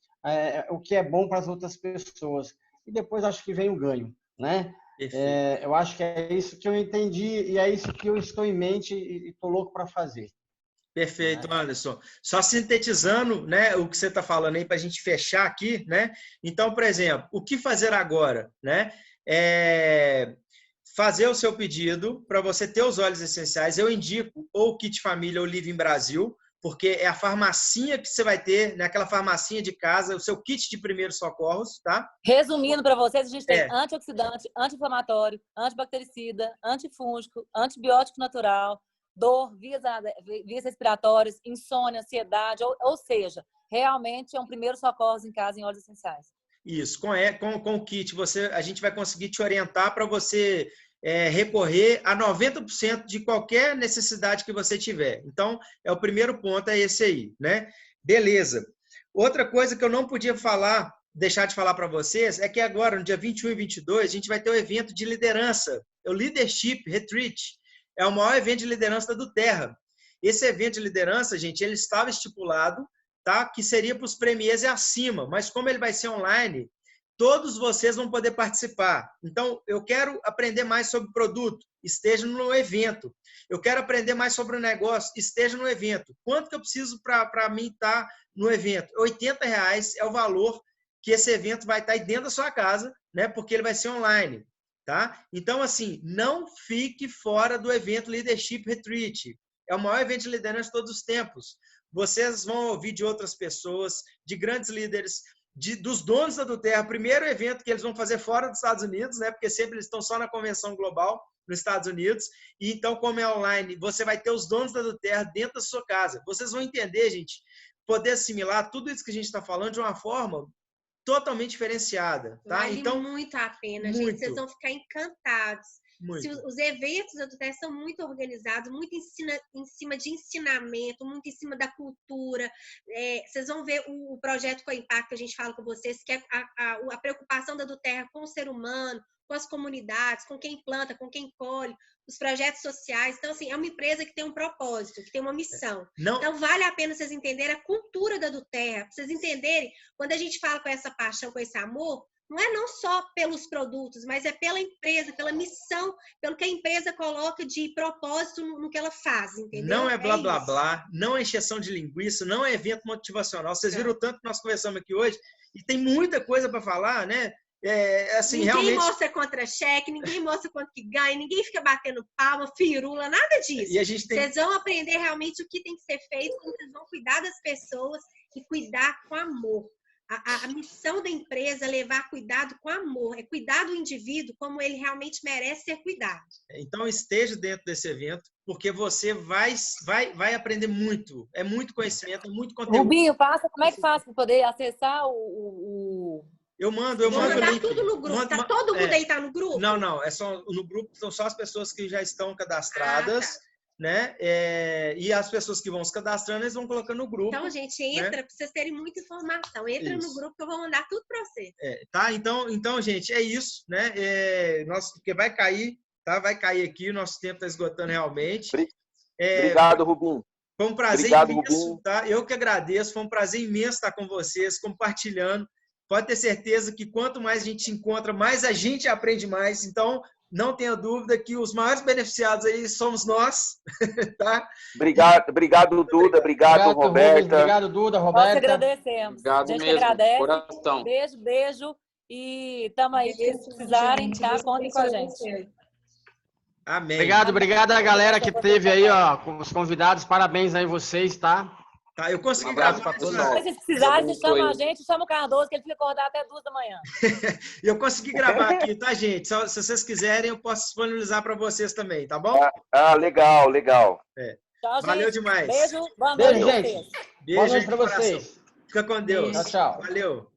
o que é bom para as outras pessoas. E depois acho que vem o ganho, né? Eu acho que é isso que eu entendi e é isso que eu estou em mente e estou louco para fazer. Perfeito, Anderson. Só sintetizando, né, o que você está falando aí para a gente fechar aqui, né? Então, por exemplo, o que fazer agora, né? Fazer o seu pedido para você ter os óleos essenciais. Eu indico ou o Kit Família ou o Living Brasil, porque é a farmacinha que você vai ter, naquela farmacinha de casa, o seu kit de primeiros socorros, tá? Resumindo para vocês, a gente tem antioxidante, anti-inflamatório, antibactericida, antifúngico, antibiótico natural, dor, vias respiratórias, insônia, ansiedade, ou seja, realmente é um primeiro socorro em casa em óleos essenciais. Isso, com o kit a gente vai conseguir te orientar para você recorrer a 90% de qualquer necessidade que você tiver. Então, o primeiro ponto é esse aí, né? Beleza. Outra coisa que eu não podia deixar de falar para vocês, é que agora, no dia 21 e 22, a gente vai ter o evento de liderança, o Leadership Retreat. É o maior evento de liderança da doTERRA. Esse evento de liderança, gente, ele estava estipulado, tá? Que seria para os premiers e acima, mas como ele vai ser online, todos vocês vão poder participar. Então, eu quero aprender mais sobre produto, esteja no evento. Eu quero aprender mais sobre o negócio, esteja no evento. Quanto que eu preciso para mim estar no evento? R$80 é o valor que esse evento vai estar aí dentro da sua casa, né? Porque ele vai ser online, tá? Então, assim, não fique fora do evento Leadership Retreat. É o maior evento de liderança de todos os tempos. Vocês vão ouvir de outras pessoas, de grandes líderes, dos donos da doTERRA. Primeiro evento que eles vão fazer fora dos Estados Unidos, né? Porque sempre eles estão só na convenção global nos Estados Unidos. E então, como é online, você vai ter os donos da doTERRA dentro da sua casa. Vocês vão entender, gente, poder assimilar tudo isso que a gente está falando de uma forma totalmente diferenciada, tá? Vale então muito a pena, gente. Vocês vão ficar encantados. Os eventos da doTERRA são muito organizados, muito em cima de ensinamento, muito em cima da cultura. Vocês vão ver o projeto Com Impacto, a gente fala com vocês, que é a preocupação da doTERRA com o ser humano, com as comunidades, com quem planta, com quem colhe, os projetos sociais. Então, assim, é uma empresa que tem um propósito, que tem uma missão. Então, vale a pena vocês entenderem a cultura da doTERRA, para vocês entenderem, quando a gente fala com essa paixão, com esse amor, não só pelos produtos, mas é pela empresa, pela missão, pelo que a empresa coloca de propósito no que ela faz, entendeu? Não é blá, blá, blá, não é encheção de linguiça, não é evento motivacional. Vocês viram tanto que nós conversamos aqui hoje, e tem muita coisa para falar, né? Assim, ninguém realmente... mostra contra-cheque, ninguém mostra quanto que ganha, ninguém fica batendo palma, firula, nada disso. E a gente Vocês vão aprender realmente o que tem que ser feito, vocês vão cuidar das pessoas e cuidar com amor. A missão da empresa é levar cuidado com amor, é cuidar do indivíduo como ele realmente merece ser cuidado. Então, esteja dentro desse evento, porque você vai aprender muito. É muito conhecimento, é muito conteúdo. Rubinho, como é que faz para poder acessar Eu mando o link. Tudo no grupo. Todo mundo aí tá no grupo? Não. É só no grupo, são só as pessoas que já estão cadastradas. Tá. Né? E as pessoas que vão se cadastrando, eles vão colocando no grupo. Então, gente, entra, para vocês terem muita informação. Entra no grupo que eu vou mandar tudo para vocês. Tá? Então, gente, é isso, né? Porque vai cair, tá? Vai cair aqui, o nosso tempo está esgotando realmente. Obrigado, Rubinho. Foi um prazer imenso, tá? Eu que agradeço, foi um prazer imenso estar com vocês, compartilhando pode ter certeza que quanto mais a gente se encontra, mais a gente aprende mais. Então, não tenha dúvida que os maiores beneficiados aí somos nós, tá? Obrigado, Duda. Obrigado, Roberta. Rubens, obrigado, Duda, Roberta. Nós agradecemos. Obrigado a gente mesmo, agradece. coração. Beijo. E estamos aí, se precisarem, tá? Contem com a gente. Amém. Obrigado a galera que teve aí, ó, com os convidados. Parabéns aí vocês, tá? Tá, eu consegui abraço gravar. pra todos. Se precisarem, chama a gente, chama o Cardoso, que ele fica acordado até 2 da manhã. Eu consegui gravar aqui, tá, gente? Se vocês quiserem, eu posso disponibilizar para vocês também, tá bom? Legal. Tchau, Valeu gente. demais. Beijo, boa Beijo, noite. gente. Beijo Boa noite aí pra no coração. vocês. Fica com Deus. Tchau. Valeu.